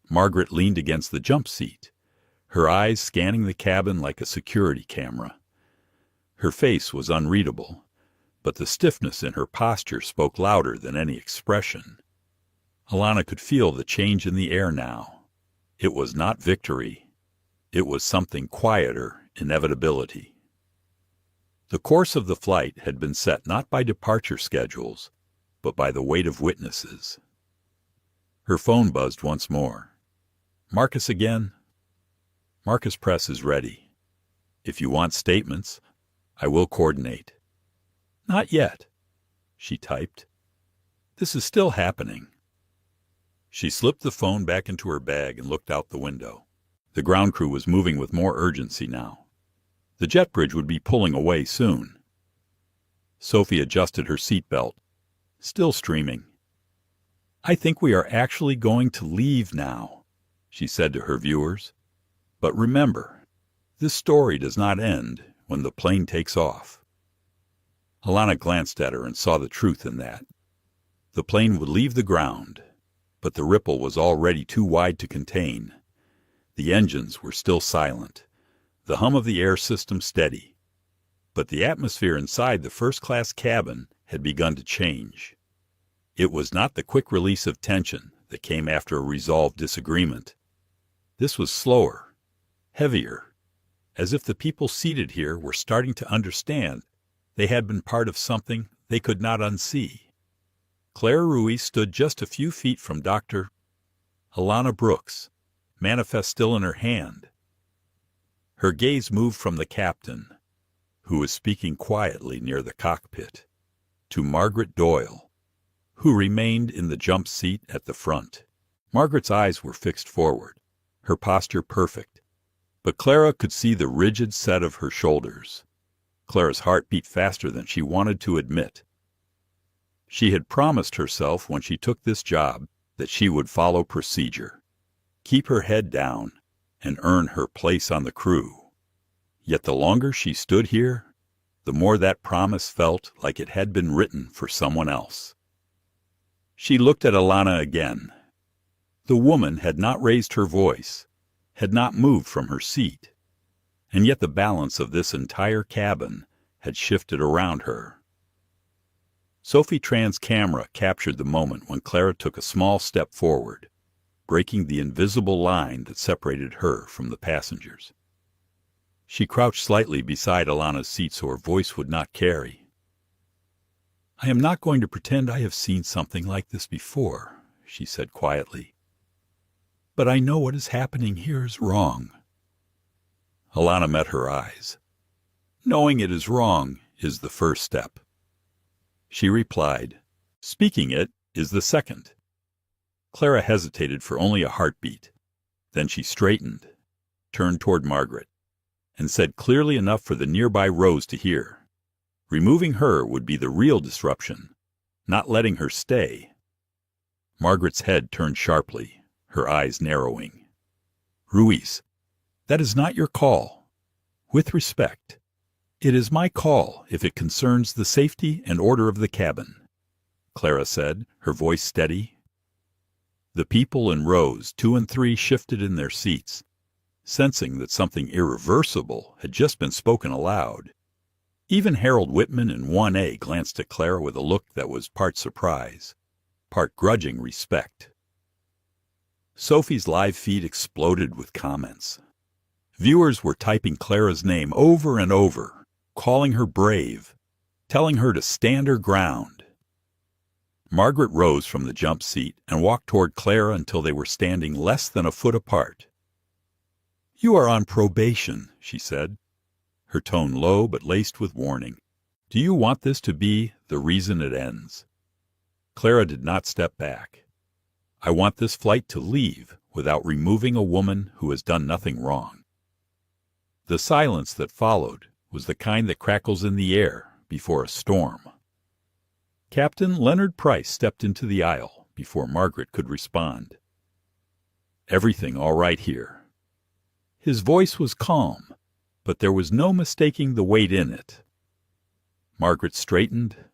Margaret leaned against the jump seat, her eyes scanning the cabin like a security camera. Her face was unreadable, but the stiffness in her posture spoke louder than any expression. Alana could feel the change in the air now. It was not victory. It was something quieter, inevitability. The course of the flight had been set not by departure schedules, but by the weight of witnesses. Her phone buzzed once more. "Marcus again?" "Marcus Press is ready. If you want statements, I will coordinate." "Not yet," she typed. "This is still happening." She slipped the phone back into her bag and looked out the window. The ground crew was moving with more urgency now. The jet bridge would be pulling away soon. Sophie adjusted her seatbelt, still streaming. "I think we are actually going to leave now," she said to her viewers. "But remember, this story does not end when the plane takes off." Alana glanced at her and saw the truth in that. The plane would leave the ground, but the ripple was already too wide to contain. The engines were still silent, the hum of the air system steady, but the atmosphere inside the first-class cabin had begun to change. It was not the quick release of tension that came after a resolved disagreement. This was slower, heavier, as if the people seated here were starting to understand they had been part of something they could not unsee. Claire Ruiz stood just a few feet from Dr. Alana Brooks, manifest still in her hand. Her gaze moved from the captain, who was speaking quietly near the cockpit. to Margaret Doyle, who remained in the jump seat at the front. Margaret's eyes were fixed forward, her posture perfect, but Clara could see the rigid set of her shoulders. Clara's heart beat faster than she wanted to admit. She had promised herself when she took this job that she would follow procedure, keep her head down, and earn her place on the crew. Yet the longer she stood here, the more that promise felt like it had been written for someone else. She looked at Alana again. The woman had not raised her voice, had not moved from her seat, and yet the balance of this entire cabin had shifted around her. Sophie Tran's camera captured the moment when Clara took a small step forward, breaking the invisible line that separated her from the passengers. She crouched slightly beside Alana's seat so her voice would not carry. "I am not going to pretend I have seen something like this before," she said quietly. "But I know what is happening here is wrong." Alana met her eyes. "Knowing it is wrong is the first step." She replied, "Speaking it is the second." Clara hesitated for only a heartbeat. Then she straightened, turned toward Margaret, and said clearly enough for the nearby rows to hear. Removing her would be the real disruption, not letting her stay. Margaret's head turned sharply, her eyes narrowing. "Ruiz, that is not your call. With respect, it is my call if it concerns the safety and order of the cabin," Clara said, her voice steady. The people in rows 2 and 3 shifted in their seats, sensing that something irreversible had just been spoken aloud. Even Harold Whitman in 1A glanced at Clara with a look that was part surprise, part grudging respect. Sophie's live feed exploded with comments. Viewers were typing Clara's name over and over, calling her brave, telling her to stand her ground. Margaret rose from the jump seat and walked toward Clara until they were standing less than a foot apart. "You are on probation," she said, her tone low but laced with warning. "Do you want this to be the reason it ends?" Clara did not step back. "I want this flight to leave without removing a woman who has done nothing wrong." The silence that followed was the kind that crackles in the air before a storm. Captain Leonard Price stepped into the aisle before Margaret could respond. "Everything all right here." His voice was calm, but there was no mistaking the weight in it. Margaret straightened.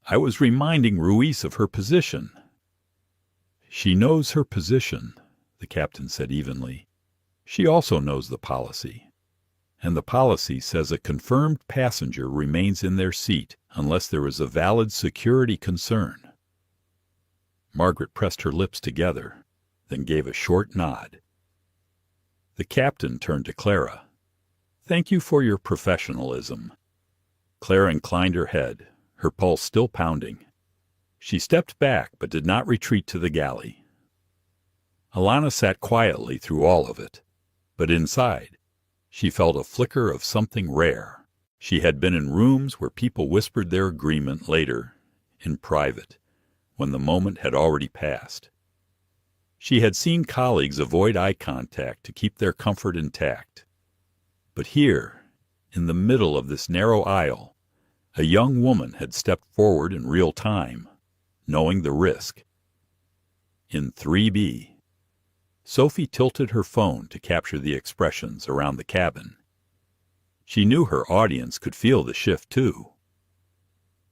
"I was reminding Ruiz of her position." "She knows her position," the captain said evenly. "She also knows the policy. And the policy says a confirmed passenger remains in their seat unless there is a valid security concern." Margaret pressed her lips together, then gave a short nod. The captain turned to Clara. "Thank you for your professionalism." Clara inclined her head, her pulse still pounding. She stepped back but did not retreat to the galley. Alana sat quietly through all of it, but inside she felt a flicker of something rare. She had been in rooms where people whispered their agreement later, in private, when the moment had already passed. She had seen colleagues avoid eye contact to keep their comfort intact. But here, in the middle of this narrow aisle, a young woman had stepped forward in real time, knowing the risk. In 3B, Sophie tilted her phone to capture the expressions around the cabin. She knew her audience could feel the shift, too.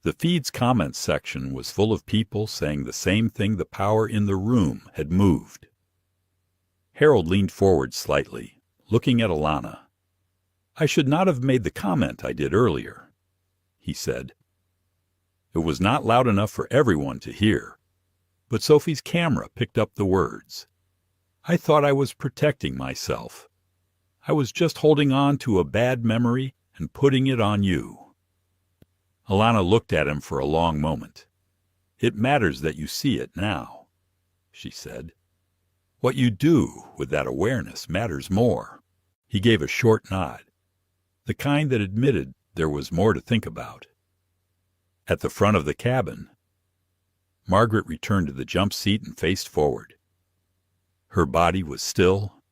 The feed's comments section was full of people saying the same thing. The power in the room had moved. Harold leaned forward slightly, looking at Alana. "I should not have made the comment I did earlier," he said. It was not loud enough for everyone to hear, but Sophie's camera picked up the words. "I thought I was protecting myself. I was just holding on to a bad memory and putting it on you." Alana looked at him for a long moment. "It matters that you see it now," she said. "What you do with that awareness matters more." He gave a short nod, the kind that admitted there was more to think about. At the front of the cabin, Margaret returned to the jump seat and faced forward. Her body was still,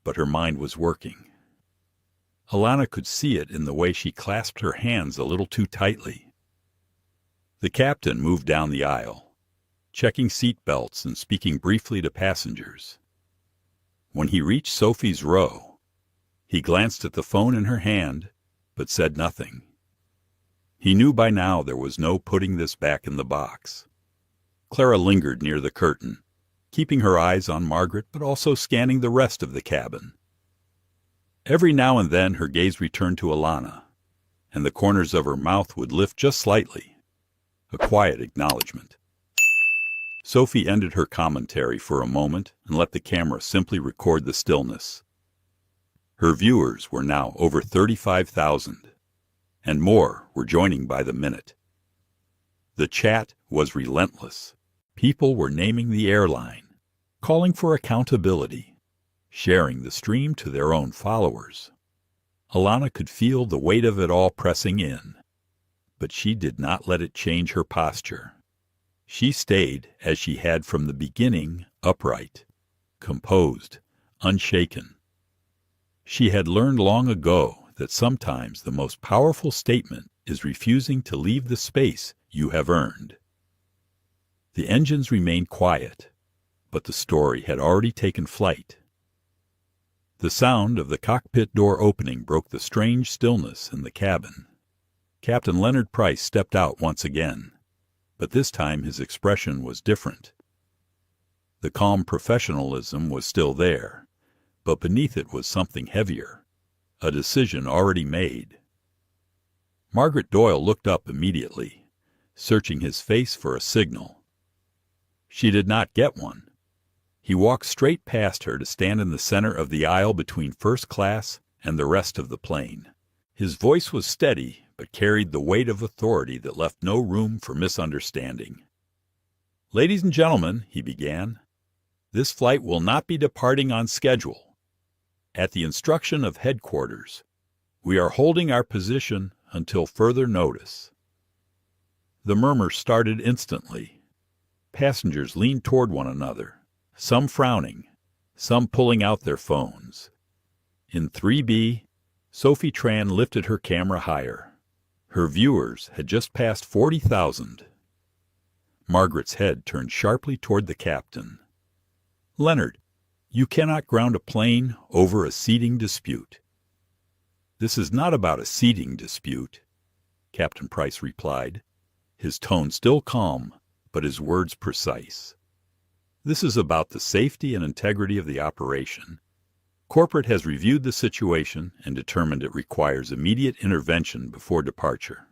but her mind was working. Alana could see it in the way she clasped her hands a little too tightly. The captain moved down the aisle, checking seat belts and speaking briefly to passengers. When he reached Sophie's row, he glanced at the phone in her hand, but said nothing. He knew by now there was no putting this back in the box. Clara lingered near the curtain, keeping her eyes on Margaret but also scanning the rest of the cabin. Every now and then her gaze returned to Alana, and the corners of her mouth would lift just slightly, a quiet acknowledgement. Sophie ended her commentary for a moment and let the camera simply record the stillness. Her viewers were now over 35,000, and more were joining by the minute. The chat was relentless. People were naming the airline, calling for accountability, sharing the stream to their own followers. Alana could feel the weight of it all pressing in, but she did not let it change her posture. She stayed, as she had from the beginning, upright, composed, unshaken. She had learned long ago that sometimes the most powerful statement is refusing to leave the space you have earned. The engines remained quiet, but the story had already taken flight. The sound of the cockpit door opening broke the strange stillness in the cabin. Captain Leonard Price stepped out once again, but this time his expression was different. The calm professionalism was still there, but beneath it was something heavier, a decision already made. Margaret Doyle looked up immediately, searching his face for a signal. She did not get one. He walked straight past her to stand in the center of the aisle between first class and the rest of the plane. His voice was steady, but carried the weight of authority that left no room for misunderstanding. "Ladies and gentlemen," he began, "this flight will not be departing on schedule. At the instruction of headquarters, we are holding our position until further notice." The murmur started instantly. Passengers leaned toward one another, some frowning, some pulling out their phones. In 3B, Sophie Tran lifted her camera higher. Her viewers had just passed 40,000. Margaret's head turned sharply toward the captain. "Leonard, you cannot ground a plane over a seating dispute." "This is not about a seating dispute," Captain Price replied, his tone still calm, but his words precise. "This is about the safety and integrity of the operation. Corporate has reviewed the situation and determined it requires immediate intervention before departure."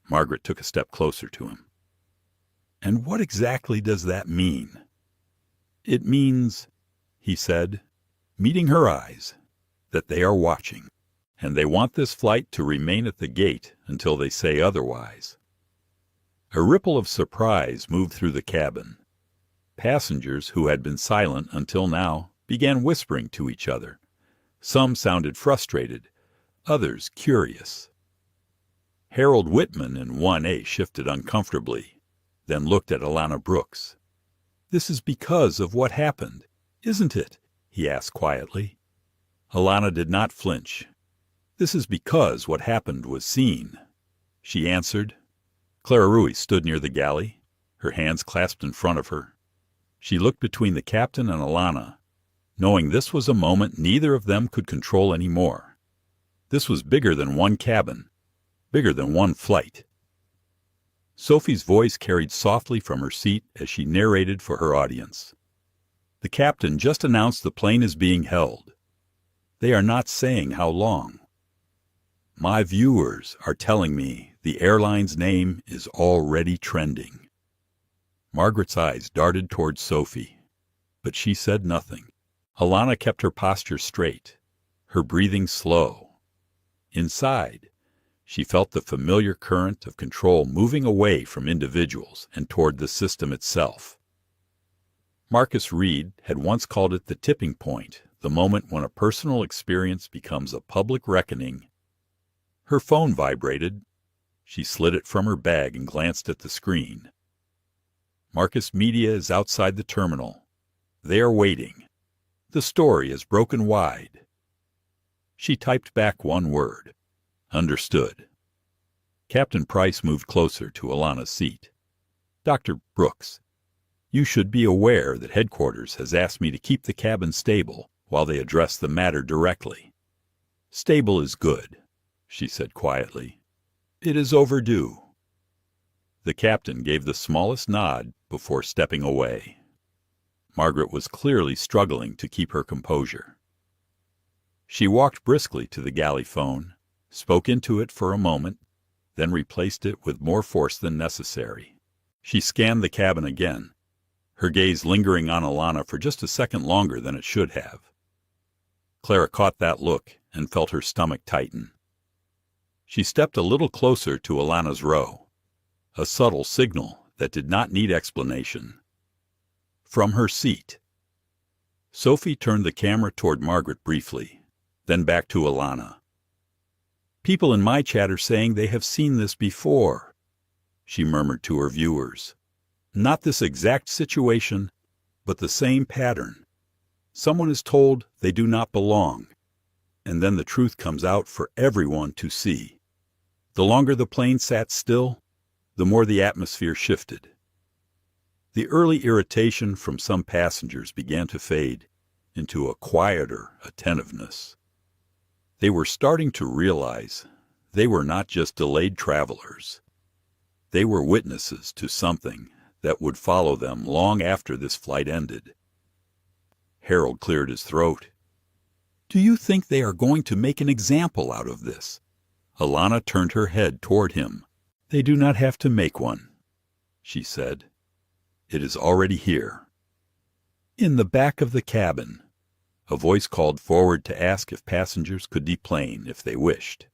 Margaret took a step closer to him. "And what exactly does that mean?" "It means," he said, meeting her eyes, "that they are watching, and they want this flight to remain at the gate until they say otherwise." A ripple of surprise moved through the cabin. Passengers who had been silent until now began whispering to each other. Some sounded frustrated, others curious. Harold Whitman in 1A shifted uncomfortably, then looked at Alana Brooks. "This is because of what happened, isn't it?" he asked quietly. Alana did not flinch. "This is because what happened was seen," she answered. Clara Ruiz stood near the galley, her hands clasped in front of her. She looked between the captain and Alana, knowing this was a moment neither of them could control any more. This was bigger than one cabin, bigger than one flight. Sophie's voice carried softly from her seat as she narrated for her audience. "The captain just announced the plane is being held. They are not saying how long. My viewers are telling me the airline's name is already trending." Margaret's eyes darted toward Sophie, but she said nothing. Alana kept her posture straight, her breathing slow. Inside, she felt the familiar current of control moving away from individuals and toward the system itself. Marcus Reed had once called it the tipping point, the moment when a personal experience becomes a public reckoning. Her phone vibrated. She slid it from her bag and glanced at the screen. Marcus Media is outside the terminal. They are waiting. The story is broken wide. She typed back one word. Understood. Captain Price moved closer to Alana's seat. Dr. Brooks, you should be aware that headquarters has asked me to keep the cabin stable while they address the matter directly. Stable is good, she said quietly. It is overdue. The captain gave the smallest nod before stepping away. Margaret was clearly struggling to keep her composure. She walked briskly to the galley phone, spoke into it for a moment, then replaced it with more force than necessary. She scanned the cabin again, her gaze lingering on Alana for just a second longer than it should have. Clara caught that look and felt her stomach tighten. She stepped a little closer to Alana's row, a subtle signal that did not need explanation. From her seat. Sophie turned the camera toward Margaret briefly, then back to Alana. People in my chat are saying they have seen this before, she murmured to her viewers. Not this exact situation, but the same pattern. Someone is told they do not belong, and then the truth comes out for everyone to see. The longer the plane sat still, the more the atmosphere shifted. The early irritation from some passengers began to fade into a quieter attentiveness. They were starting to realize they were not just delayed travelers. They were witnesses to something that would follow them long after this flight ended. Harold cleared his throat. Do you think they are going to make an example out of this? Alana turned her head toward him. They do not have to make one, she said. It is already here. In the back of the cabin, a voice called forward to ask if passengers could deplane if they wished.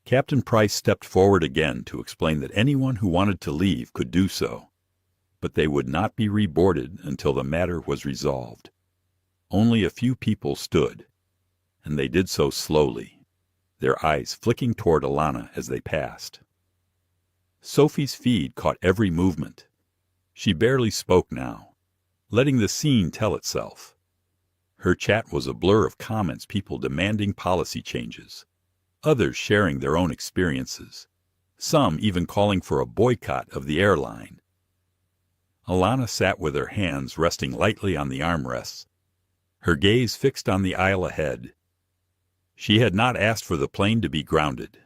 Captain Price stepped forward again to explain that anyone who wanted to leave could do so, but they would not be reboarded until the matter was resolved. Only a few people stood, and they did so slowly, their eyes flicking toward Alana as they passed. Sophie's feed caught every movement. She barely spoke now, letting the scene tell itself. Her chat was a blur of comments, people demanding policy changes, others sharing their own experiences, some even calling for a boycott of the airline. Alana sat with her hands resting lightly on the armrests, her gaze fixed on the aisle ahead. She had not asked for the plane to be grounded.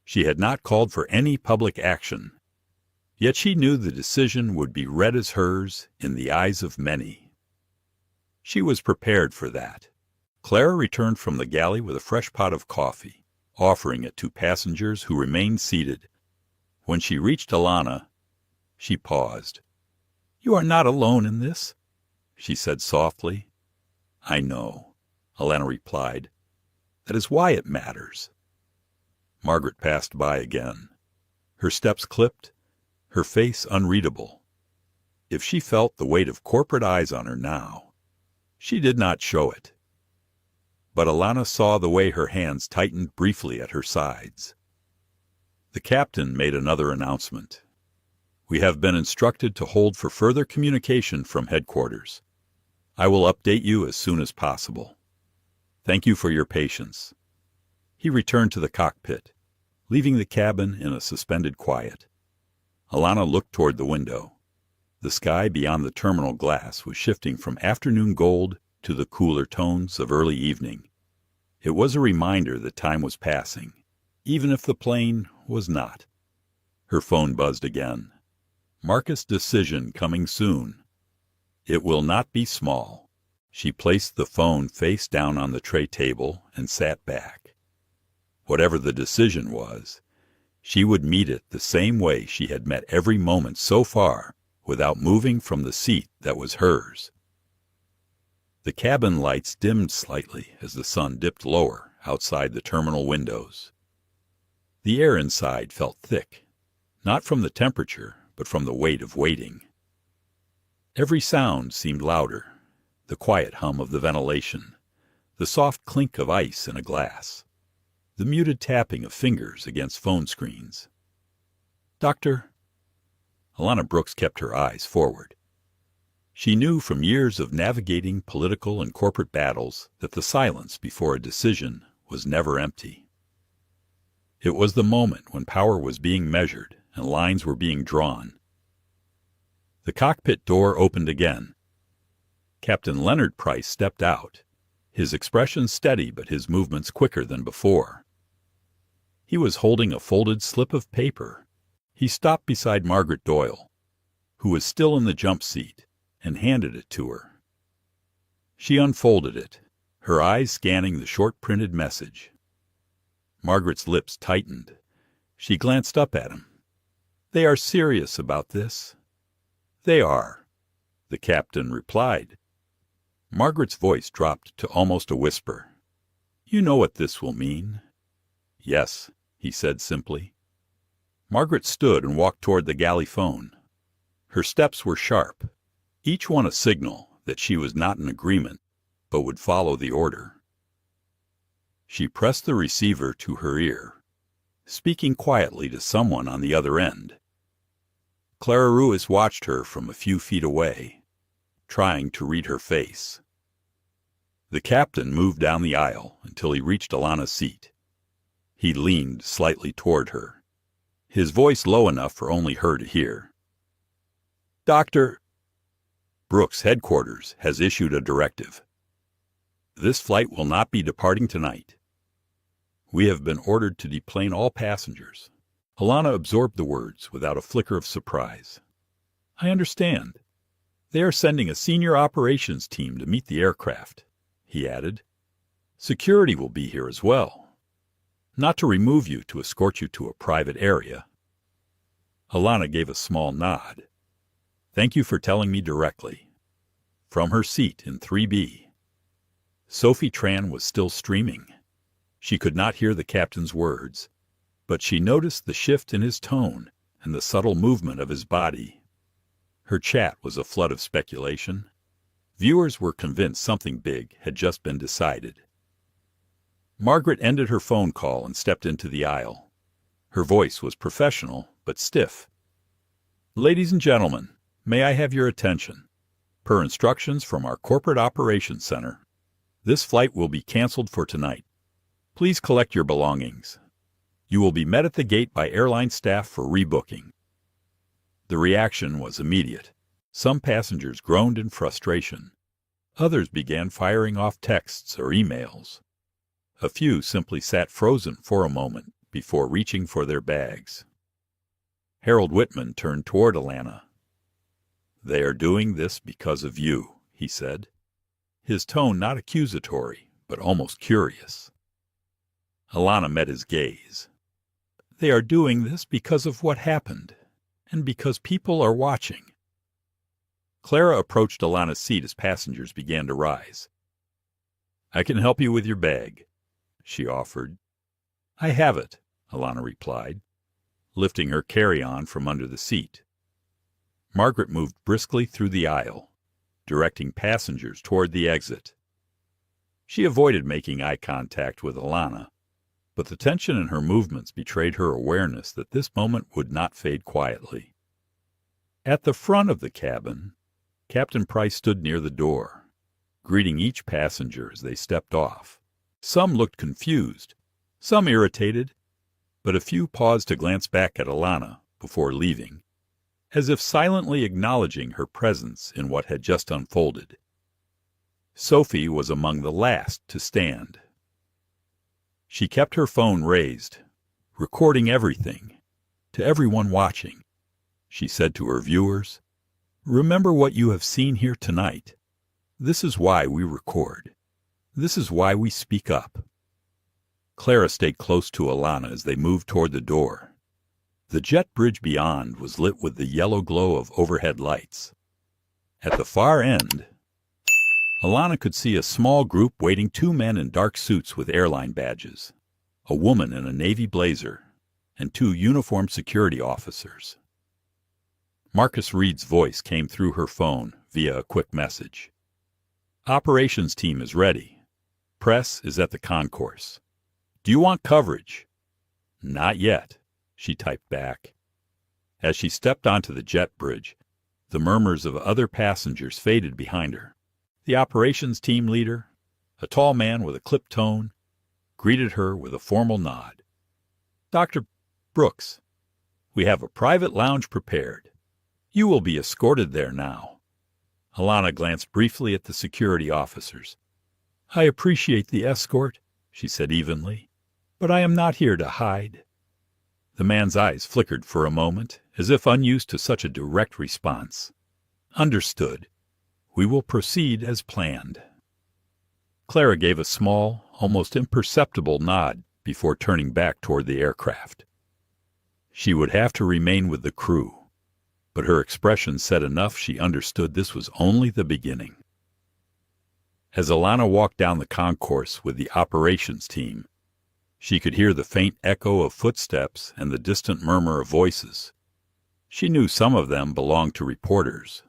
She had not called for any public action. Yet she knew the decision would be read as hers in the eyes of many. She was prepared for that. Clara returned from the galley with a fresh pot of coffee, offering it to passengers who remained seated. When she reached Alana, she paused. You are not alone in this, she said softly. I know, Alana replied. That is why it matters. Margaret passed by again, her steps clipped, her face unreadable. If she felt the weight of corporate eyes on her now, she did not show it. But Alana saw the way her hands tightened briefly at her sides. The captain made another announcement. We have been instructed to hold for further communication from headquarters. I will update you as soon as possible. Thank you for your patience. He returned to the cockpit, leaving the cabin in a suspended quiet. Alana looked toward the window. The sky beyond the terminal glass was shifting from afternoon gold to the cooler tones of early evening. It was a reminder that time was passing, even if the plane was not. Her phone buzzed again. Marcus' decision coming soon. It will not be small. She placed the phone face down on the tray table and sat back. Whatever the decision was, she would meet it the same way she had met every moment so far, without moving from the seat that was hers. The cabin lights dimmed slightly as the sun dipped lower outside the terminal windows. The air inside felt thick, not from the temperature, but from the weight of waiting. Every sound seemed louder, the quiet hum of the ventilation, the soft clink of ice in a glass. the muted tapping of fingers against phone screens. "Doctor?" Alana Brooks kept her eyes forward. She knew from years of navigating political and corporate battles that the silence before a decision was never empty. It was the moment when power was being measured and lines were being drawn. The cockpit door opened again. Captain Leonard Price stepped out, his expression steady but his movements quicker than before. He was holding a folded slip of paper. He stopped beside Margaret Doyle, who was still in the jump seat, and handed it to her. She unfolded it, her eyes scanning the short printed message. Margaret's lips tightened. She glanced up at him. "They are serious about this." "They are," the captain replied. Margaret's voice dropped to almost a whisper. "You know what this will mean." "Yes," he said simply. Margaret stood and walked toward the galley phone. Her steps were sharp, each one a signal that she was not in agreement, but would follow the order. She pressed the receiver to her ear, speaking quietly to someone on the other end. Clara Ruiz watched her from a few feet away, trying to read her face. The captain moved down the aisle until he reached Alana's seat. He leaned slightly toward her, his voice low enough for only her to hear. "Dr. Brooks' headquarters has issued a directive. This flight will not be departing tonight. We have been ordered to deplane all passengers." Alana absorbed the words without a flicker of surprise. "I understand. They are sending a senior operations team to meet the aircraft," he added. "Security will be here as well. Not to remove you, to escort you to a private area." Alana gave a small nod. "Thank you for telling me directly." From her seat in 3B, Sophie Tran was still streaming. She could not hear the captain's words, but she noticed the shift in his tone and the subtle movement of his body. Her chat was a flood of speculation. Viewers were convinced something big had just been decided. Margaret ended her phone call and stepped into the aisle. Her voice was professional but stiff. "Ladies and gentlemen, may I have your attention? Per instructions from our Corporate Operations Center, this flight will be canceled for tonight. Please collect your belongings. You will be met at the gate by airline staff for rebooking." The reaction was immediate. Some passengers groaned in frustration. Others began firing off texts or emails. A few simply sat frozen for a moment before reaching for their bags. Harold Whitman turned toward Alana. "They are doing this because of you," he said, his tone not accusatory, but almost curious. Alana met his gaze. "They are doing this because of what happened, and because people are watching." Clara approached Alana's seat as passengers began to rise. "I can help you with your bag," she offered. "I have it," Alana replied, lifting her carry-on from under the seat. Margaret moved briskly through the aisle, directing passengers toward the exit. She avoided making eye contact with Alana, but the tension in her movements betrayed her awareness that this moment would not fade quietly. At the front of the cabin, Captain Price stood near the door, greeting each passenger as they stepped off. Some looked confused, some irritated, but a few paused to glance back at Alana before leaving, as if silently acknowledging her presence in what had just unfolded. Sophie was among the last to stand. She kept her phone raised, recording everything. To everyone watching, she said to her viewers, "Remember what you have seen here tonight. This is why we record. This is why we speak up." Clara stayed close to Alana as they moved toward the door. The jet bridge beyond was lit with the yellow glow of overhead lights. At the far end, Alana could see a small group waiting, 2 men in dark suits with airline badges, a woman in a navy blazer, and 2 uniformed security officers. Marcus Reed's voice came through her phone via a quick message. "Operations team is ready. Press is at the concourse. Do you want coverage? Not yet, she typed back. As she stepped onto the jet bridge, the murmurs of other passengers faded behind her. The operations team leader, a tall man with a clipped tone, greeted her with a formal nod. Dr. Brooks, we have a private lounge prepared. You will be escorted there now. Alana glanced briefly at the security officers. I appreciate the escort, she said evenly, but I am not here to hide. The man's eyes flickered for a moment, as if unused to such a direct response. Understood. We will proceed as planned. Clara gave a small, almost imperceptible nod before turning back toward the aircraft. She would have to remain with the crew, but her expression said enough she understood this was only the beginning. As Alana walked down the concourse with the operations team, she could hear the faint echo of footsteps and the distant murmur of voices. She knew some of them belonged to reporters.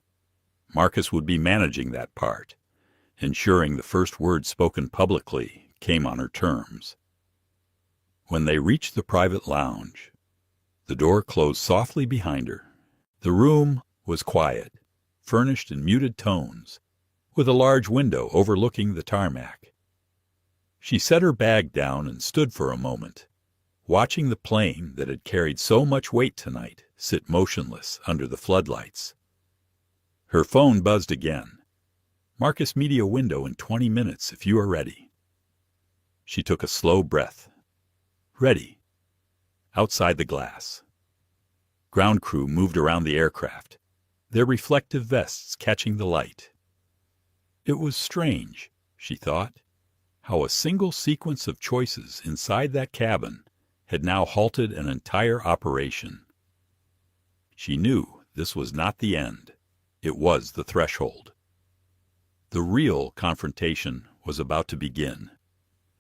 Marcus would be managing that part, ensuring the first words spoken publicly came on her terms. When they reached the private lounge, the door closed softly behind her. The room was quiet, furnished in muted tones, with a large window overlooking the tarmac. She set her bag down and stood for a moment, watching the plane that had carried so much weight tonight sit motionless under the floodlights. Her phone buzzed again. Marcus Media window in 20 minutes if you are ready. She took a slow breath. Ready. Outside the glass. Ground crew moved around the aircraft, their reflective vests catching the light. It was strange, she thought, how a single sequence of choices inside that cabin had now halted an entire operation. She knew this was not the end. It was the threshold. The real confrontation was about to begin,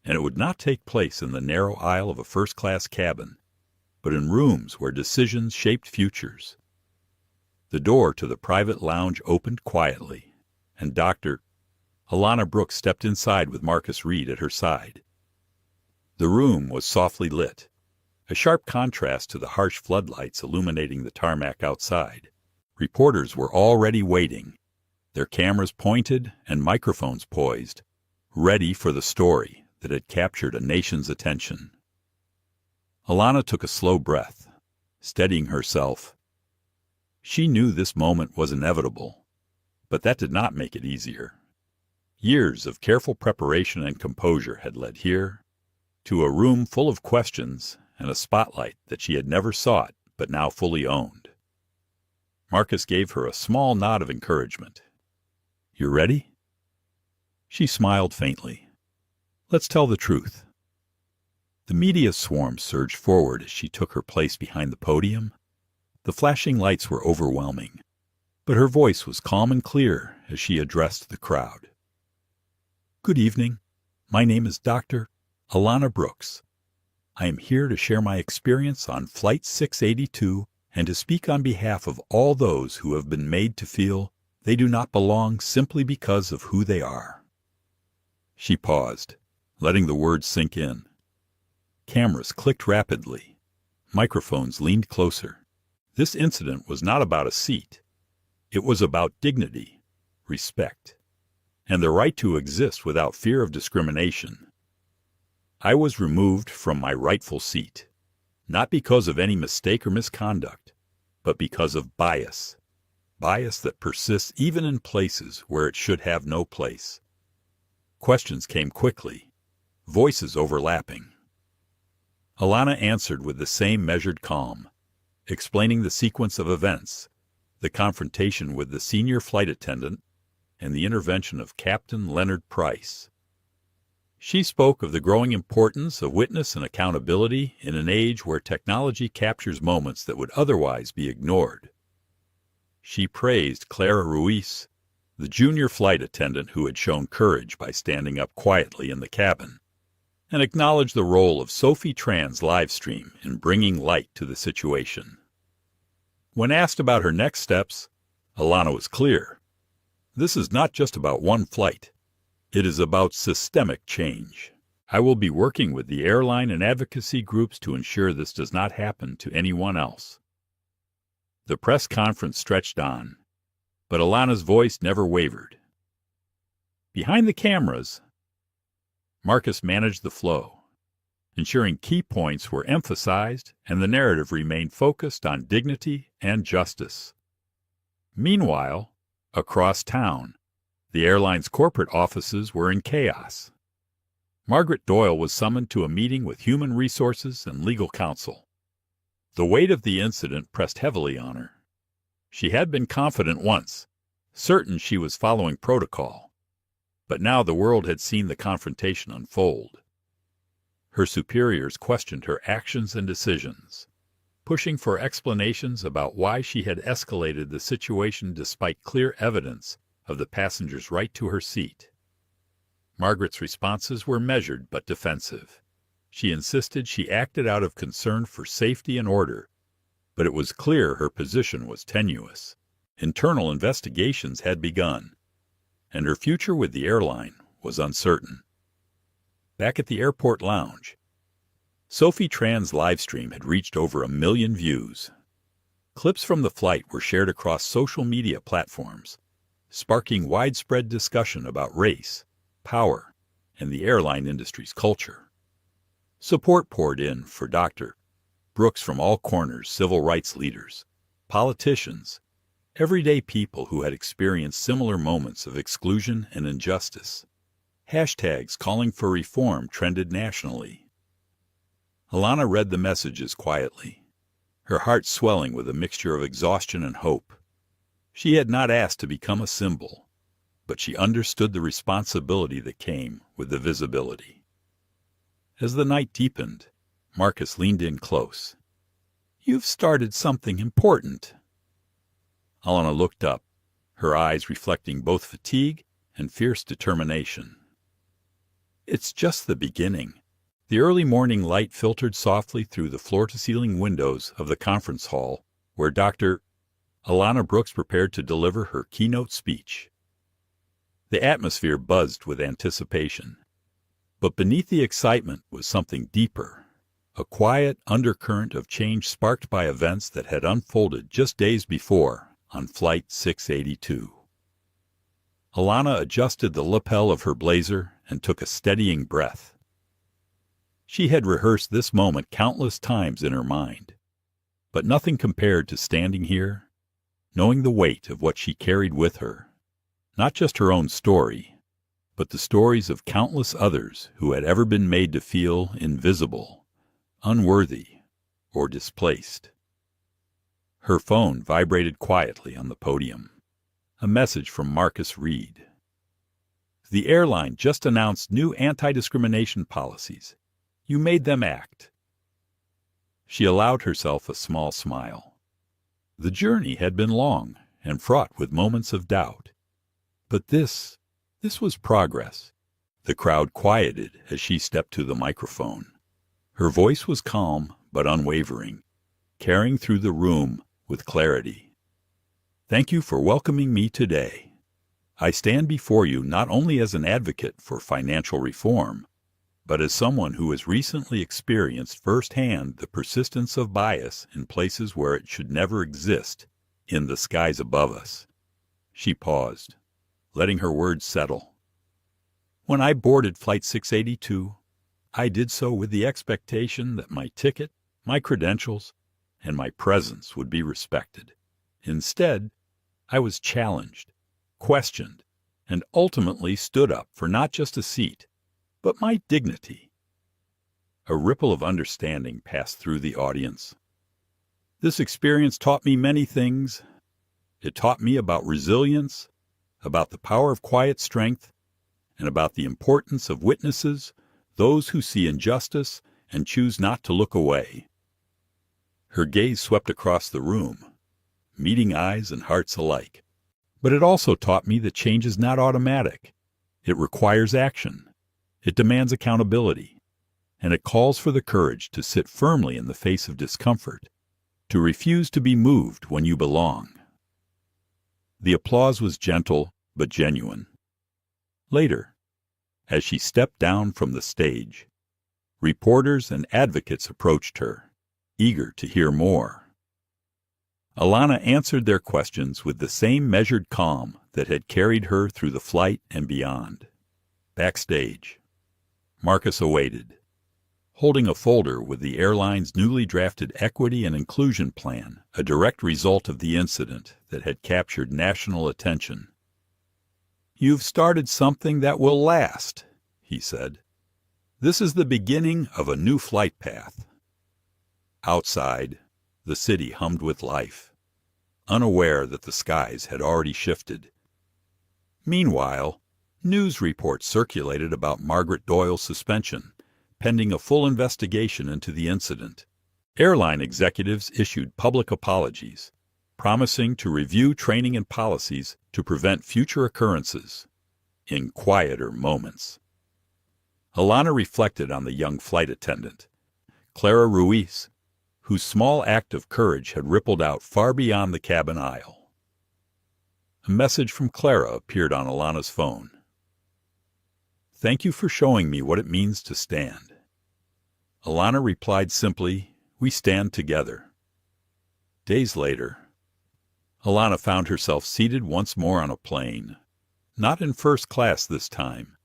and it would not take place in the narrow aisle of a first-class cabin, but in rooms where decisions shaped futures. The door to the private lounge opened quietly, and Dr. Alana Brooks stepped inside with Marcus Reed at her side. The room was softly lit, a sharp contrast to the harsh floodlights illuminating the tarmac outside. Reporters were already waiting, their cameras pointed and microphones poised, ready for the story that had captured a nation's attention. Alana took a slow breath, steadying herself. She knew this moment was inevitable, but that did not make it easier. Years of careful preparation and composure had led here to a room full of questions and a spotlight that she had never sought but now fully owned. Marcus gave her a small nod of encouragement. You ready? She smiled faintly. Let's tell the truth. The media swarm surged forward as she took her place behind the podium. The flashing lights were overwhelming, but her voice was calm and clear as she addressed the crowd. Good evening. My name is Dr. Alana Brooks. I am here to share my experience on Flight 682 and to speak on behalf of all those who have been made to feel they do not belong simply because of who they are. She paused, letting the words sink in. Cameras clicked rapidly. Microphones leaned closer. This incident was not about a seat. It was about dignity, respect, and the right to exist without fear of discrimination. I was removed from my rightful seat, not because of any mistake or misconduct, but because of bias that persists even in places where it should have no place. Questions came quickly, voices overlapping. Alana answered with the same measured calm, explaining the sequence of events, the confrontation with the senior flight attendant, and the intervention of Captain Leonard Price. She spoke of the growing importance of witness and accountability in an age where technology captures moments that would otherwise be ignored. She praised Clara Ruiz, the junior flight attendant who had shown courage by standing up quietly in the cabin, and acknowledged the role of Sophie Tran's livestream in bringing light to the situation. When asked about her next steps, Alana was clear. This is not just about one flight. It is about systemic change. I will be working with the airline and advocacy groups to ensure this does not happen to anyone else." The press conference stretched on, but Alana's voice never wavered. Behind the cameras, Marcus managed the flow, ensuring key points were emphasized and the narrative remained focused on dignity and justice. Meanwhile, across town, the airline's corporate offices were in chaos. Margaret Doyle was summoned to a meeting with human resources and legal counsel. The weight of the incident pressed heavily on her. She had been confident once, certain she was following protocol, but now the world had seen the confrontation unfold. Her superiors questioned her actions and decisions, pushing for explanations about why she had escalated the situation despite clear evidence of the passenger's right to her seat. Margaret's responses were measured but defensive. She insisted she acted out of concern for safety and order, but it was clear her position was tenuous. Internal investigations had begun, and her future with the airline was uncertain. Back at the airport lounge, Sophie Tran's livestream had reached over 1 million views. Clips from the flight were shared across social media platforms, sparking widespread discussion about race, power, and the airline industry's culture. Support poured in for Dr. Brooks from all corners: civil rights leaders, politicians, everyday people who had experienced similar moments of exclusion and injustice. Hashtags calling for reform trended nationally. Alana read the messages quietly, her heart swelling with a mixture of exhaustion and hope. She had not asked to become a symbol, but she understood the responsibility that came with the visibility. As the night deepened, Marcus leaned in close. "You've started something important." Alana looked up, her eyes reflecting both fatigue and fierce determination. "It's just the beginning." The early morning light filtered softly through the floor-to-ceiling windows of the conference hall where Dr. Alana Brooks prepared to deliver her keynote speech. The atmosphere buzzed with anticipation. But beneath the excitement was something deeper, a quiet undercurrent of change sparked by events that had unfolded just days before on Flight 682. Alana adjusted the lapel of her blazer and took a steadying breath. She had rehearsed this moment countless times in her mind, but nothing compared to standing here, knowing the weight of what she carried with her, not just her own story, but the stories of countless others who had ever been made to feel invisible, unworthy, or displaced. Her phone vibrated quietly on the podium. A message from Marcus read. "The airline just announced new anti-discrimination policies. You made them act." She allowed herself a small smile. The journey had been long and fraught with moments of doubt. But this was progress. The crowd quieted as she stepped to the microphone. Her voice was calm but unwavering, carrying through the room with clarity. "Thank you for welcoming me today. I stand before you not only as an advocate for financial reform, but as someone who has recently experienced firsthand the persistence of bias in places where it should never exist, in the skies above us." She paused, letting her words settle. "When I boarded Flight 682, I did so with the expectation that my ticket, my credentials, and my presence would be respected. Instead, I was challenged, questioned, and ultimately stood up for not just a seat, but my dignity." A ripple of understanding passed through the audience. "This experience taught me many things. It taught me about resilience, about the power of quiet strength, and about the importance of witnesses, those who see injustice and choose not to look away." Her gaze swept across the room, meeting eyes and hearts alike. "But it also taught me that change is not automatic. It requires action. It demands accountability. And it calls for the courage to sit firmly in the face of discomfort, to refuse to be moved when you belong." The applause was gentle but genuine. Later, As she stepped down from the stage, reporters and advocates approached her, eager to hear more. Alana answered their questions with the same measured calm that had carried her through the flight and beyond. Backstage, Marcus awaited, holding a folder with the airline's newly drafted equity and inclusion plan, a direct result of the incident that had captured national attention. "You've started something that will last," he said. "This is the beginning of a new flight path." Outside, the city hummed with life, unaware that the skies had already shifted. Meanwhile, news reports circulated about Margaret Doyle's suspension, pending a full investigation into the incident. Airline executives issued public apologies, promising to review training and policies to prevent future occurrences in quieter moments. Alana reflected on the young flight attendant, Clara Ruiz, whose small act of courage had rippled out far beyond the cabin aisle. A message from Clara appeared on Alana's phone. "Thank you for showing me what it means to stand." Alana replied simply, "We stand together." Days later, Alana found herself seated once more on a plane, not in first class this time,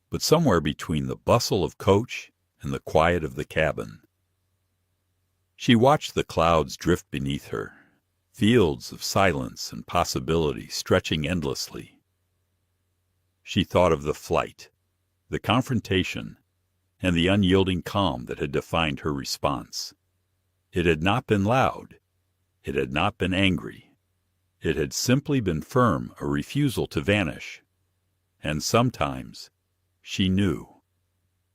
but somewhere between the bustle of coach and the quiet of the cabin. She watched the clouds drift beneath her, fields of silence and possibility stretching endlessly. She thought of the flight, the confrontation, and the unyielding calm that had defined her response. It had not been loud. It had not been angry. It had simply been firm, a refusal to vanish. And sometimes, she knew,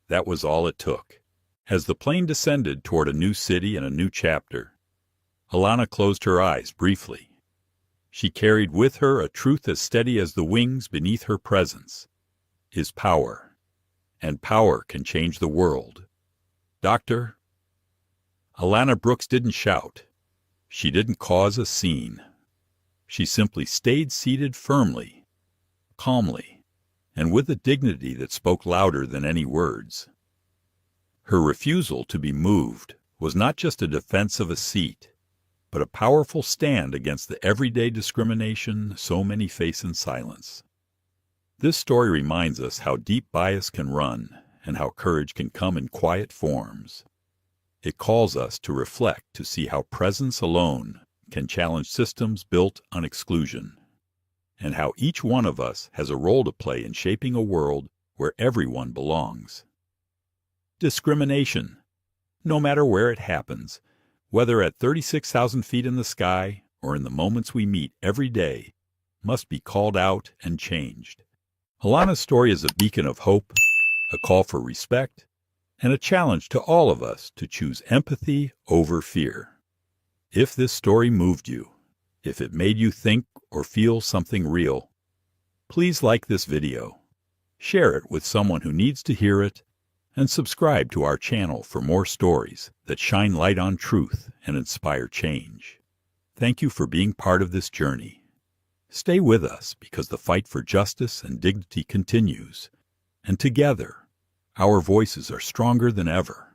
that was all it took. As the plane descended toward a new city and a new chapter, Alana closed her eyes briefly. She carried with her a truth as steady as the wings beneath her presence, is power, and power can change the world. "Doctor?" Alana Brooks didn't shout. She didn't cause a scene. She simply stayed seated firmly, calmly, and with a dignity that spoke louder than any words. Her refusal to be moved was not just a defense of a seat, but a powerful stand against the everyday discrimination so many face in silence. This story reminds us how deep bias can run and how courage can come in quiet forms. It calls us to reflect to see how presence alone can challenge systems built on exclusion, and how each one of us has a role to play in shaping a world where everyone belongs. Discrimination, no matter where it happens, whether at 36,000 feet in the sky or in the moments we meet every day, must be called out and changed. Alana's story is a beacon of hope, a call for respect, and a challenge to all of us to choose empathy over fear. If this story moved you, if it made you think or feel something real, please like this video, share it with someone who needs to hear it, and subscribe to our channel for more stories that shine light on truth and inspire change. Thank you for being part of this journey. Stay with us because the fight for justice and dignity continues, and together, our voices are stronger than ever.